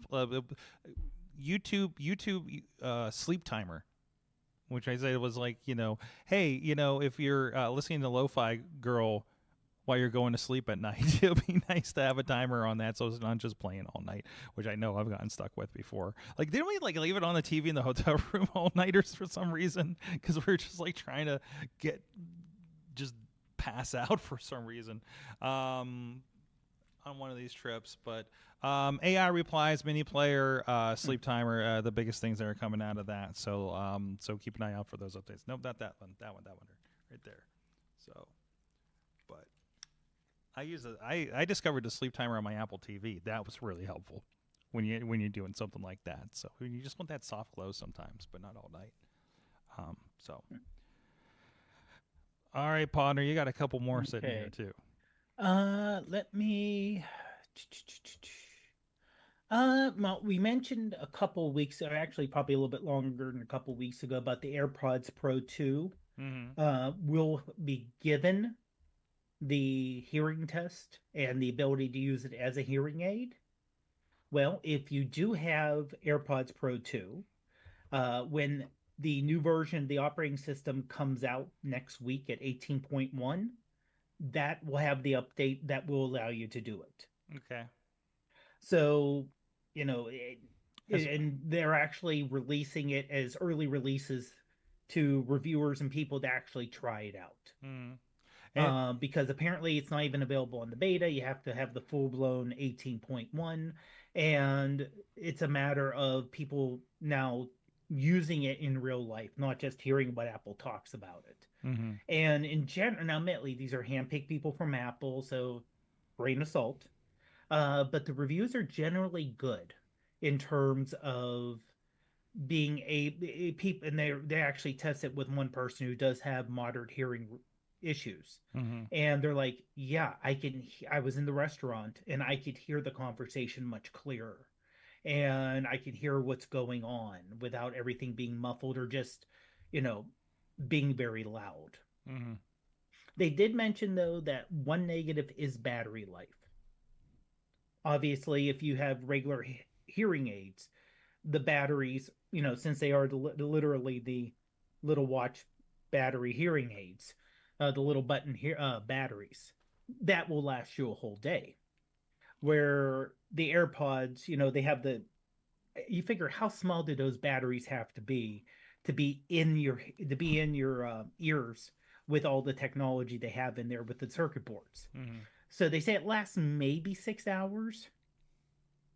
YouTube sleep timer, which I said was like, hey, if you're listening to Lo-Fi Girl while you're going to sleep at night. It'll be nice to have a timer on that so it's not just playing all night, which I know I've gotten stuck with before. Like, didn't we like leave it on the TV in the hotel room all nighters for some reason? Because we're just like trying to just pass out for some reason on one of these trips. But AI replies, mini player, sleep timer, the biggest things that are coming out of that. So so keep an eye out for those updates. Nope, not that one. That one right there. So, but I discovered the sleep timer on my Apple TV. That was really helpful when you're doing something like that. So you just want that soft glow sometimes, but not all night. All right, partner, you got a couple more sitting here too. Let me. Well, we mentioned a couple weeks, or actually probably a little bit longer than a couple weeks ago, about the AirPods Pro 2. Will be given the hearing test and the ability to use it as a hearing aid. Well, if you do have AirPods Pro 2, when the new version of the operating system comes out next week at 18.1, that will have the update that will allow you to do it. Okay. So, and they're actually releasing it as early releases to reviewers and people to actually try it out. Because apparently it's not even available on the beta. You have to have the full-blown 18.1, and it's a matter of people now using it in real life, not just hearing what Apple talks about it. And in general, now admittedly, these are handpicked people from Apple, so grain of salt. But the reviews are generally good in terms of being people, and they actually test it with one person who does have moderate hearing issues, and they're like, yeah, I was in the restaurant and I could hear the conversation much clearer, and I could hear what's going on without everything being muffled or just being very loud. They did mention though that one negative is battery life. Obviously, if you have regular hearing aids, the batteries, since they are literally the little watch battery hearing aids, the little button here batteries, that will last you a whole day. Where the AirPods, they have you figure how small do those batteries have to be in your ears with all the technology they have in there with the circuit boards. So they say it lasts maybe 6 hours,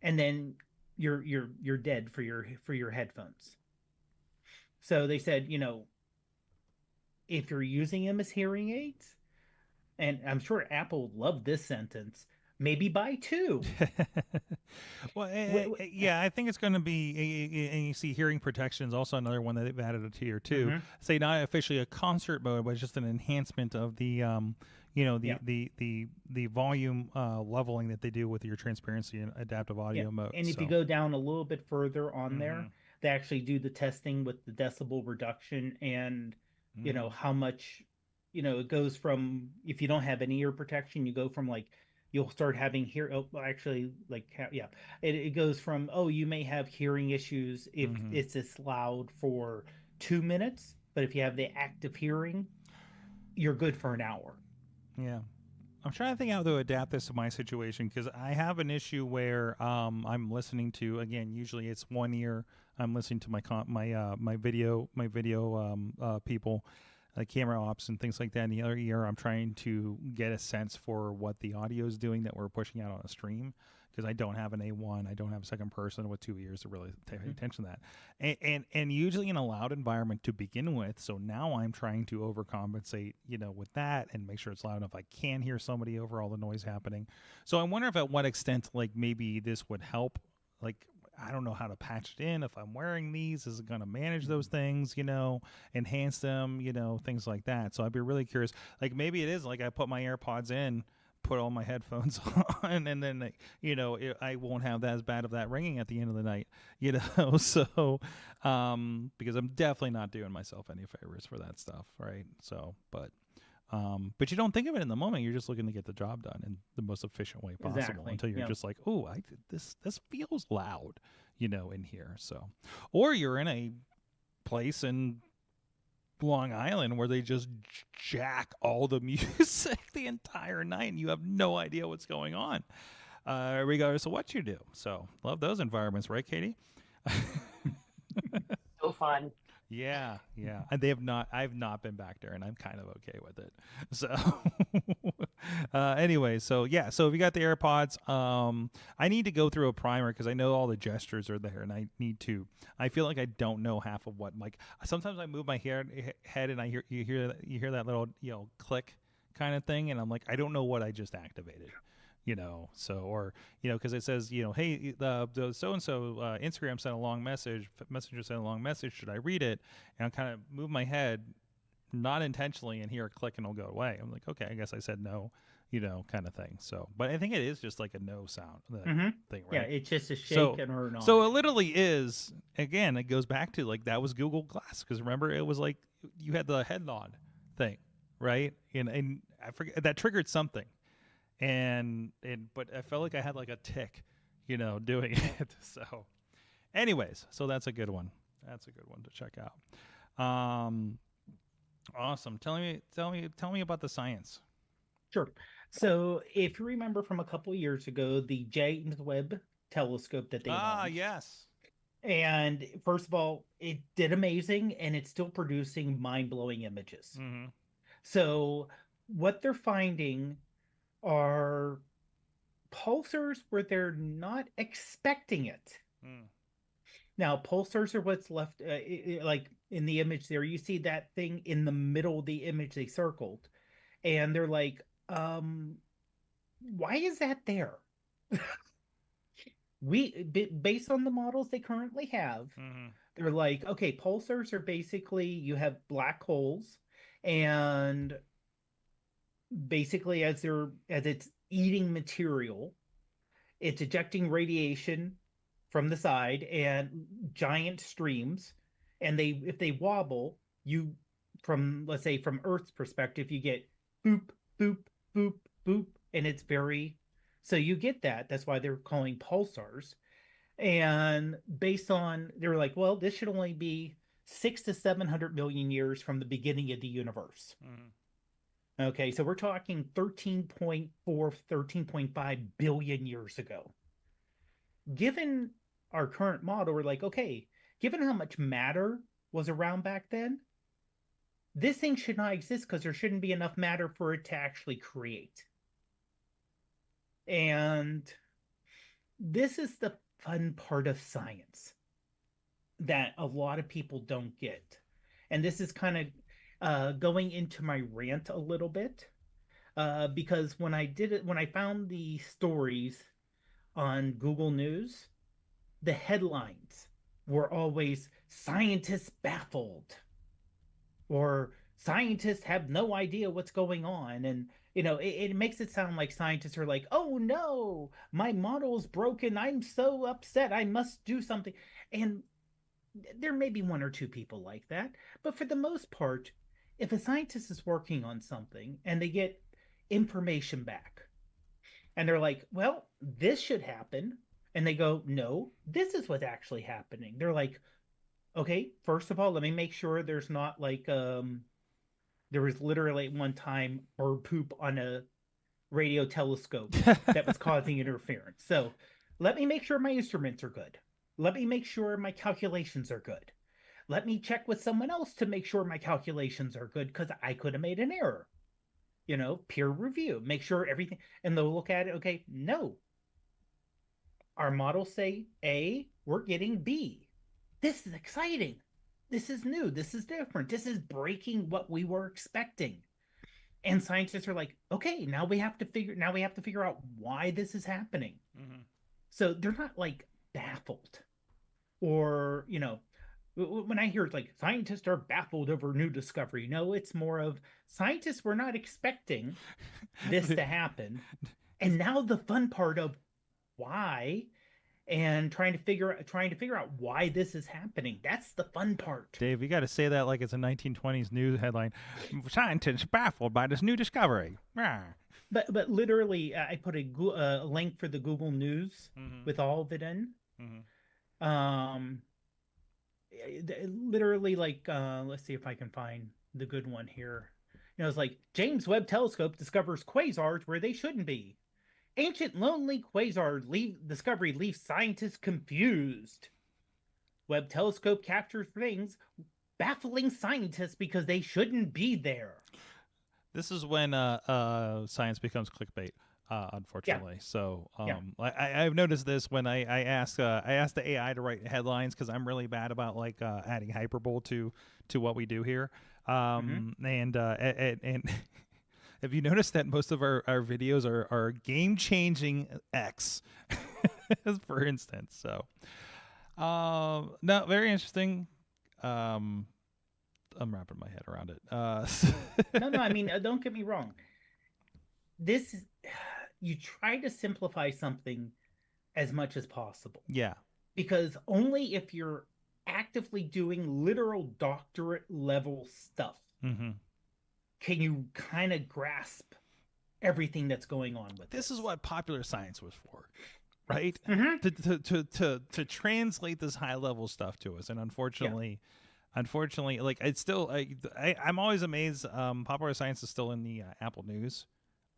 and then you're dead for your headphones. So they said, if you're using them as hearing aids, and I'm sure Apple loved this sentence, maybe buy 2. Well, yeah, I think it's going to be, and you see hearing protection is also another one that they've added a tier 2. Say not officially a concert mode, but just an enhancement of the, the volume leveling that they do with your transparency and adaptive audio mode. And if you go down a little bit further on there, they actually do the testing with the decibel reduction and, how much, it goes from, if you don't have any ear protection, you go from you'll start having it goes from, you may have hearing issues if it's this loud for 2 minutes, but if you have the active hearing, you're good for an hour. Yeah. I'm trying to think how to adapt this to my situation, because I have an issue where I'm listening to, again, usually it's one ear, I'm listening to my video people, camera ops and things like that. In the other ear, I'm trying to get a sense for what the audio is doing that we're pushing out on a stream, because I don't have an A1, I don't have a second person with 2 ears to really pay attention to that, and usually in a loud environment to begin with. So now I'm trying to overcompensate, with that, and make sure it's loud enough I can hear somebody over all the noise happening. So I wonder if at what extent maybe this would help. I don't know how to patch it in. If I'm wearing these, is it going to manage those things, enhance them, things like that. So I'd be really curious. Maybe it is I put my AirPods in, put all my headphones on, and then, I won't have that as bad of that ringing at the end of the night, So, because I'm definitely not doing myself any favors for that stuff, right? So, but you don't think of it in the moment. You're just looking to get the job done in the most efficient way possible until you're just like, oh, this feels loud, in here. So, or you're in a place and Long Island where they just jack all the music the entire night and you have no idea what's going on, regardless of what you do. So love those environments, right, Katie? So fun. Yeah. And I've not been back there, and I'm kind of okay with it. So anyway, so if you got the AirPods, I need to go through a primer because I know all the gestures are there, and I feel like I don't know half of what, like, sometimes I move my head and you hear that little, click kind of thing, and I'm like, I don't know what I just activated. Because it says, hey, the so-and-so Instagram sent a long message, messenger sent a long message, should I read it? And I'll kind of move my head, not intentionally, and hear a click and it'll go away. I'm like, okay, I guess I said no, kind of thing. So, but I think it is just like a no sound thing, right? Yeah, it's just a shake and or not. So it literally is, again, it goes back to, like, that was Google Glass, because remember, it was like, you had the head nod thing, right? And I forget, that triggered something. But I felt like I had like a tick, doing it. So anyways, so that's a good one. That's a good one to check out. Awesome. Tell me about the science. Sure. So if you remember from a couple of years ago, the James Webb telescope that they launched. Yes. And first of all, it did amazing, and it's still producing mind-blowing images. Mm-hmm. So what they're finding are pulsars where they're not expecting it. Now, pulsars are what's left, like in the image there, you see that thing in the middle of the image they circled, and they're like, why is that there? Based on the models they currently have, they're like, okay, pulsars are basically, you have black holes, and basically as it's eating material, it's ejecting radiation from the side and giant streams, and if they wobble, let's say from Earth's perspective, you get boop boop boop boop, and so you get that's why they're calling pulsars. And based on, they're like, well, this should only be 600 to 700 million years from the beginning of the universe. Okay, so we're talking 13.4, 13.5 billion years ago. Given our current model, we're like, okay, given how much matter was around back then, this thing should not exist because there shouldn't be enough matter for it to actually create. And this is the fun part of science that a lot of people don't get. And this is kind of going into my rant a little bit, because when I found the stories on Google News, the headlines were always "Scientists baffled," or "Scientists have no idea what's going on," and it makes it sound like scientists are like, "Oh no, my model's broken. I'm so upset. I must do something." And there may be one or two people like that, but for the most part, if a scientist is working on something and they get information back and they're like, well, this should happen, and they go, no, this is what's actually happening, they're like, okay, first of all, let me make sure there's not like there was literally one time bird poop on a radio telescope that was causing interference. So let me make sure my instruments are good. Let me make sure my calculations are good. Let me check with someone else to make sure my calculations are good, because I could have made an error. Peer review, make sure everything, and they'll look at it. Okay, no. Our models say A, we're getting B. This is exciting. This is new. This is different. This is breaking what we were expecting. And scientists are like, okay, now we have to figure out why this is happening. So they're not like baffled, or when I hear it's like scientists are baffled over new discovery. No, it's more of scientists were not expecting this to happen. And now the fun part of why, and trying to figure out why this is happening. That's the fun part. Dave, you got to say that like it's a 1920s news headline. Scientists baffled by this new discovery. But literally, I put a link for the Google News with all of it in. literally like let's see if I can find the good one here. It's like James Webb Telescope discovers quasars where they shouldn't be. Ancient lonely quasar discovery leaves scientists confused. Webb Telescope captures things baffling scientists because they shouldn't be there. This is when science becomes clickbait, unfortunately. Yeah. So I've noticed this when I asked the AI to write headlines, because I'm really bad about like adding hyperbole to what we do here. And have you noticed that most of our videos are game-changing X, for instance? So no, very interesting. I'm wrapping my head around it. No, I mean, don't get me wrong. This is, you try to simplify something as much as possible. Yeah. Because only if you're actively doing literal doctorate level stuff can you kind of grasp everything that's going on with this. Is what popular science was for, right? To translate this high level stuff to us. And unfortunately, like it's still, I'm always amazed. Popular science is still in the Apple News,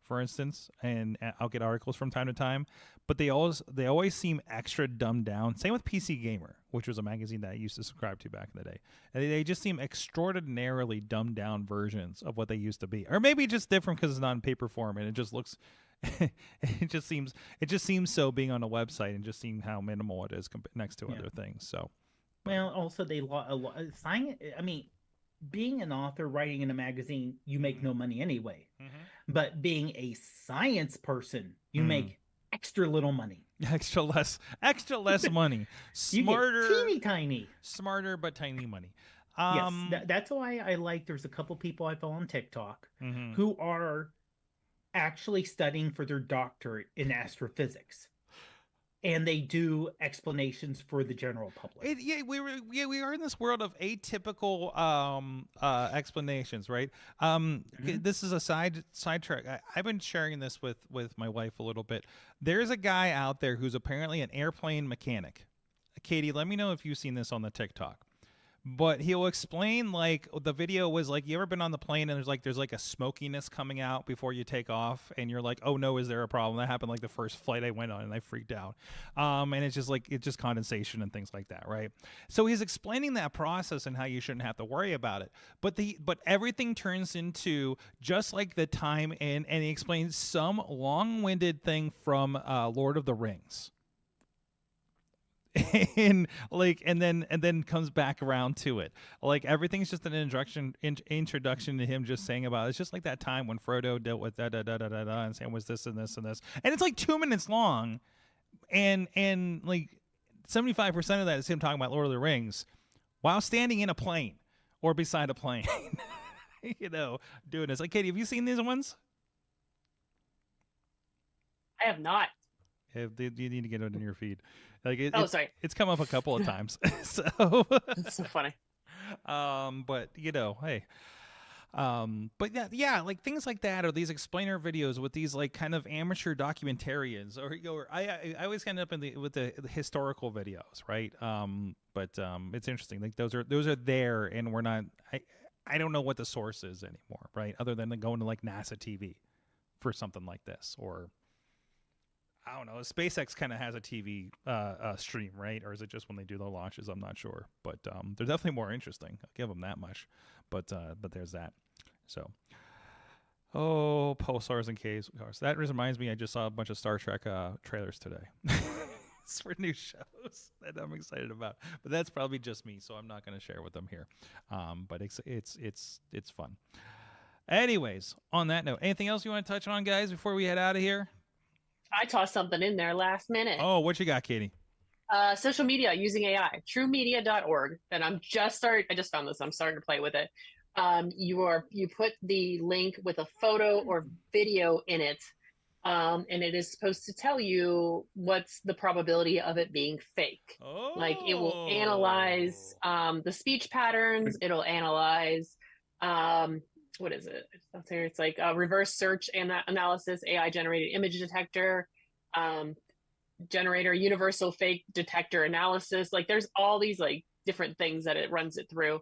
for instance, and I'll get articles from time to time, but they always seem extra dumbed down. Same with PC Gamer, which was a magazine that I used to subscribe to back in the day. And they just seem extraordinarily dumbed down versions of what they used to be, or maybe just different because it's not in paper form and it just looks. it just seems so being on a website and just seeing how minimal it is next to other things. So. Well, also science. I mean, being an author writing in a magazine, you make no money anyway. But being a science person, you make extra little money. Extra less money. Smarter, you get teeny tiny. Smarter but tiny money. Yes, that's why I like. There's a couple people I follow on TikTok who are actually studying for their doctorate in astrophysics. And they do explanations for the general public. We are in this world of atypical explanations, right? This is a sidetrack. I've been sharing this with my wife a little bit. There's a guy out there who's apparently an airplane mechanic. Katie, let me know if you've seen this on the TikTok. But he'll explain, like, the video was like, you ever been on the plane and there's like a smokiness coming out before you take off and you're like, oh no, is there a problem? That happened like the first flight I went on and I freaked out. And it's just condensation and things like that, right? So he's explaining that process and how you shouldn't have to worry about it. But everything turns into just like the time, and he explains some long-winded thing from Lord of the Rings. And then comes back around to it. Like everything's just an introduction to him just saying about it's just like that time when Frodo dealt with and Sam was this and this and this, and it's like 2 minutes long, and like 75% of that is him talking about Lord of the Rings while standing in a plane or beside a plane. Doing this. Like, Katie, have you seen these ones? I have not. You need to get it in your feed. Like sorry. It's come up a couple of times. So it's so funny. But hey. But yeah, like things like that, or these explainer videos with these like kind of amateur documentarians, or I always end up with the historical videos, right? But it's interesting. Like those are there, and we're not. I don't know what the source is anymore, right? Other than going to like NASA TV for something like this, or I don't know. SpaceX kind of has a TV stream, right? Or is it just when they do the launches? I'm not sure, but they're definitely more interesting. I'll give them that much. But there's that. So, pulsars and Ks. That reminds me. I just saw a bunch of Star Trek trailers today. It's for new shows that I'm excited about. But that's probably just me, so I'm not going to share with them here. But it's fun. Anyways, on that note, anything else you want to touch on, guys, before we head out of here? I tossed something in there last minute. Oh, what you got, Katie? Social media using AI, truemedia.org. And I just found this. I'm starting to play with it. You put the link with a photo or video in it. And it is supposed to tell you what's the probability of it being fake. Oh. Like it will analyze the speech patterns. It'll analyze what is it? It's like reverse search and analysis, AI generated image detector, generator, universal fake detector analysis. Like there's all these like different things that it runs it through.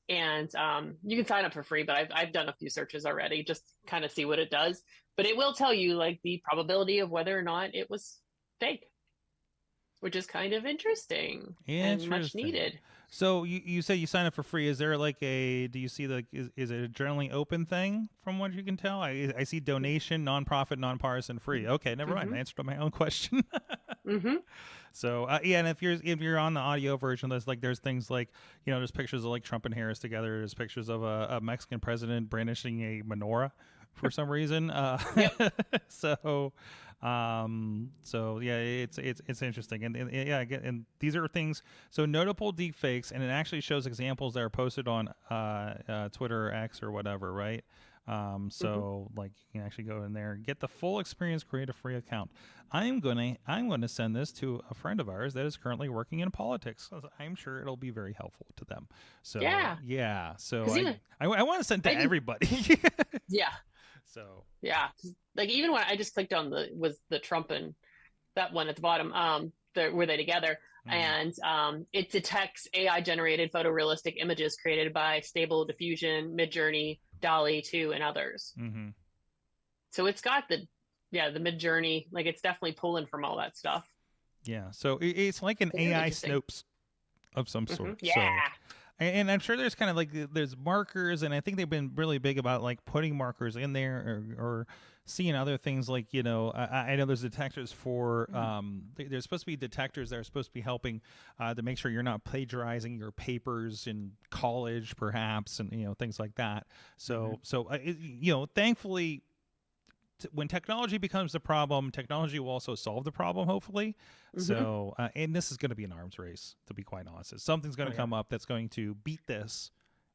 And you can sign up for free, but I've done a few searches already, just kind of see what it does. But it will tell you like the probability of whether or not it was fake, which is kind of interesting and much needed. So you say you sign up for free. Is there like do you see is it a generally open thing from what you can tell? I see donation, nonprofit, nonpartisan, free. Okay, never mind. I answered my own question. So yeah, and if you're on the audio version, there's things like, there's pictures of like Trump and Harris together. There's pictures of a Mexican president brandishing a menorah for some reason. So yeah, it's interesting, and yeah, and these are things. So notable deep fakes, and it actually shows examples that are posted on Twitter or X or whatever, right? So like you can actually go in there and get the full experience, create a free account. I'm gonna send this to a friend of ours that is currently working in politics. I'm sure it'll be very helpful to them. So yeah. So I want to send to everybody. Yeah. So yeah, like even when I just clicked on the Trump and that one at the bottom, were they together? And it detects AI generated photorealistic images created by Stable Diffusion, Midjourney, DALL-E 2, and others. So it's got the Midjourney, like it's definitely pulling from all that stuff. Yeah, so it's like an AI Snopes of some sort. Yeah. So, and I'm sure there's kind of like there's markers, and I think they've been really big about like putting markers in there or seeing other things like, I know there's detectors for there's supposed to be detectors that are supposed to be helping to make sure you're not plagiarizing your papers in college perhaps, and things like that. So thankfully when technology becomes the problem, technology will also solve the problem, hopefully. So, and this is going to be an arms race, to be quite honest. Something's going to come up that's going to beat this,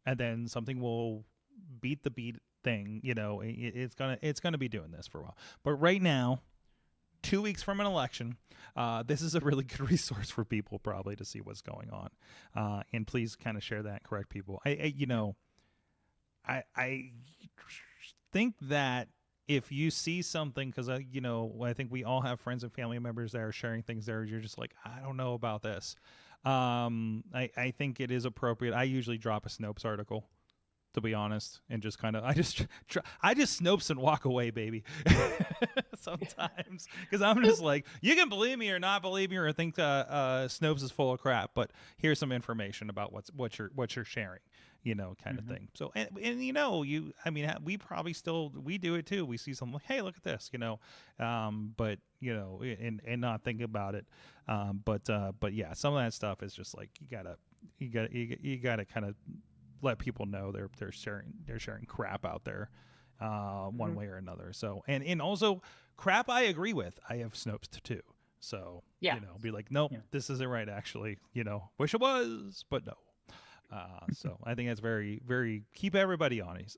and then something will beat the beat thing. It's gonna be doing this for a while. But right now, 2 weeks from an election, this is a really good resource for people probably to see what's going on. And please kind of share that, correct people. I think that if you see something, because I think we all have friends and family members that are sharing things there, you're just like, I don't know about this. I think it is appropriate. I usually drop a Snopes article, to be honest, and just kind of I just Snopes and walk away, baby. Sometimes, because I'm just like, you can believe me or not believe me or think Snopes is full of crap, but here's some information about what you're sharing. Kind of thing. So, and we probably we do it too. We see something like, hey, look at this, but, and not think about it. But yeah, some of that stuff is just like, you gotta kind of let people know they're sharing crap out there, one way or another. So, and also crap I agree with. I have Snopes too. So, be like, nope, this isn't right. Actually, wish it was, but no. So I think that's very, very, keep everybody honest.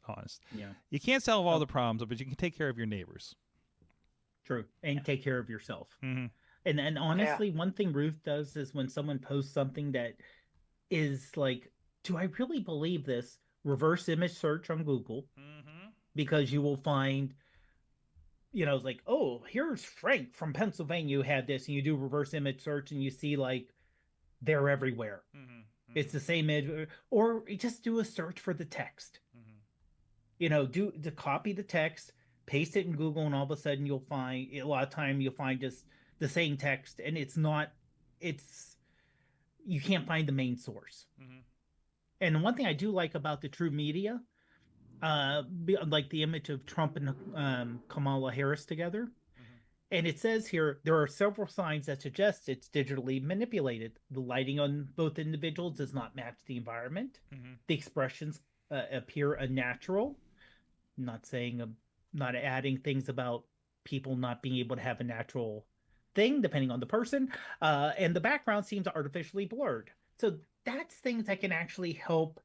Yeah. You can't solve all the problems, but you can take care of your neighbors. True. And take care of yourself. And honestly, one thing Ruth does is when someone posts something that is like, do I really believe this? Reverse image search on Google, because you will find, it's like, oh, here's Frank from Pennsylvania who had this, and you do reverse image search and you see like they're everywhere. It's the same image, or just do a search for the text. Do to copy the text, paste it in Google, and all of a sudden you'll find just the same text, and you can't find the main source. And one thing I do like about the True Media, like the image of Trump and Kamala Harris together. And it says here, there are several signs that suggest it's digitally manipulated. The lighting on both individuals does not match the environment. The expressions appear unnatural. Not adding things about people not being able to have a natural thing, depending on the person. And the background seems artificially blurred. So that's things that can actually help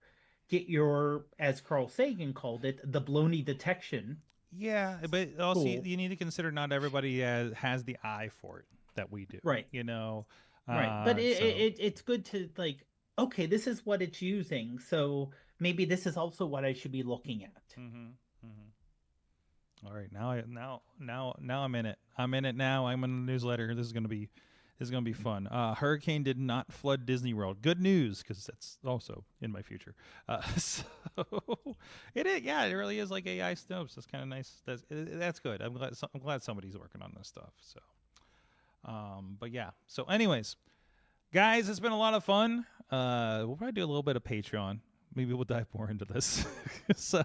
get your, as Carl Sagan called it, the baloney detection. Yeah, but also you need to consider not everybody has the eye for it that we do. Right. Right. But it's good to like, okay, this is what it's using, so maybe this is also what I should be looking at. All right, now I'm in it. I'm in it now. I'm in the newsletter. This is is going to be fun. Hurricane did not flood Disney World. Good news, because that's also in my future. So it is, yeah, it really is like AI snopes. That's kind of nice. That's good. I'm glad somebody's working on this stuff. So, but yeah. So, anyways, guys, it's been a lot of fun. We'll probably do a little bit of Patreon. Maybe we'll dive more into this. So,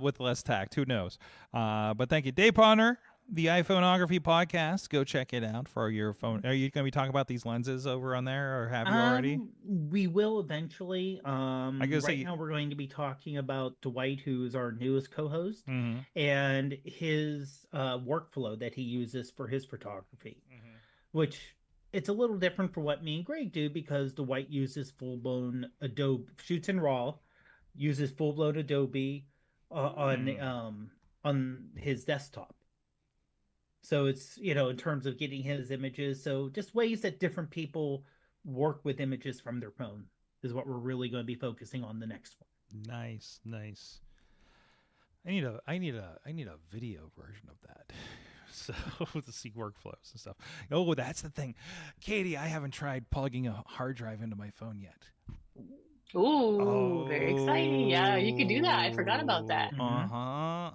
with less tact, who knows? But thank you, Dave Ponder, the iPhoneography podcast. Go check it out for your phone. Are you going to be talking about these lenses over on there, or have you already? We will eventually. I guess right now we're going to be talking about Dwight, who's our newest co-host, Mm-hmm. and his workflow that he uses for his photography, which it's a little different for what me and Greg do, because Dwight uses full-blown Adobe, shoots in RAW, uses full-blown Adobe on his desktop. So it's, in terms of getting his images. So just ways that different people work with images from their phone is what we're really going to be focusing on the next one. Nice. I need a video version of that. So to see workflows and stuff. Oh, that's the thing. Katie, I haven't tried plugging a hard drive into my phone yet. Ooh, very exciting. Yeah, you could do that. I forgot about that.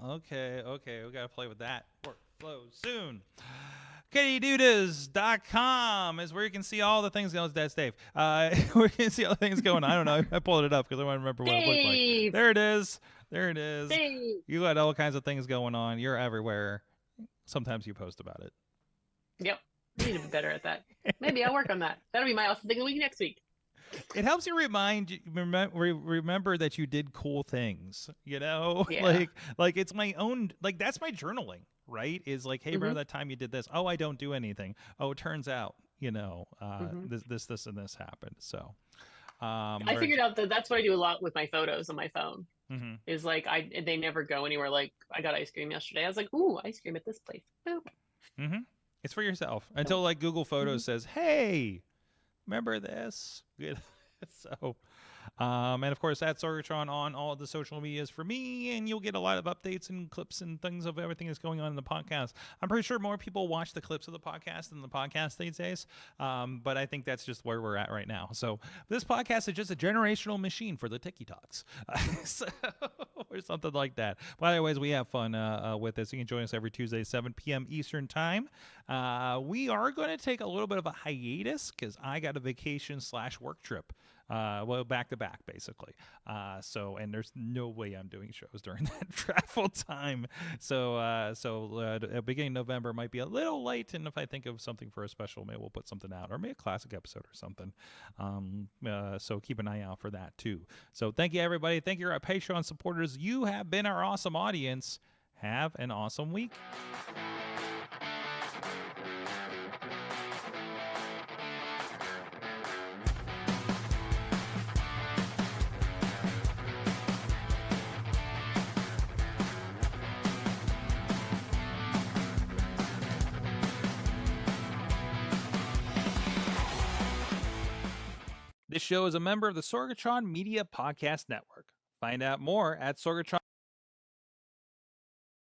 Okay. We got to play with that workflow soon. KatieDudas.com is where you can see all the things going. That's Dave. Where you can see all the things going. I don't know. I pulled it up because I want to remember what it looked like. There it is. Dave. You got all kinds of things going on. You're everywhere. Sometimes you post about it. Yep. I need to be better at that. Maybe I'll work on that. That'll be my awesome thing of the week next week. It helps you remember that you did cool things, Yeah. Like it's my own, like that's my journaling, right? Is like, hey, remember that time you did this? Oh, I don't do anything. Oh, it turns out, this and this happened. So I figured out that's what I do a lot with my photos on my phone. Is like they never go anywhere. Like I got ice cream yesterday. I was like, ooh, ice cream at this place. Boop. It's for yourself until like Google Photos says, hey, remember this? So, and of course, at Sorgatron on all of the social medias for me, and you'll get a lot of updates and clips and things of everything that's going on in the podcast. I'm pretty sure more people watch the clips of the podcast than the podcast these days, but I think that's just where we're at right now. So this podcast is just a generational machine for the TikToks, or something like that. But anyways, we have fun with this. You can join us every Tuesday, 7 p.m. Eastern time. We are going to take a little bit of a hiatus because I got a vacation/work trip. Back to back, basically. And there's no way I'm doing shows during that travel time. So beginning November might be a little late, and if I think of something for a special, maybe we'll put something out, or maybe a classic episode or something. So keep an eye out for that too. So thank you, everybody. Thank you, our Patreon supporters. You have been our awesome audience. Have an awesome week. This show is a member of the Sorgatron Media Podcast Network. Find out more at Sorgatron.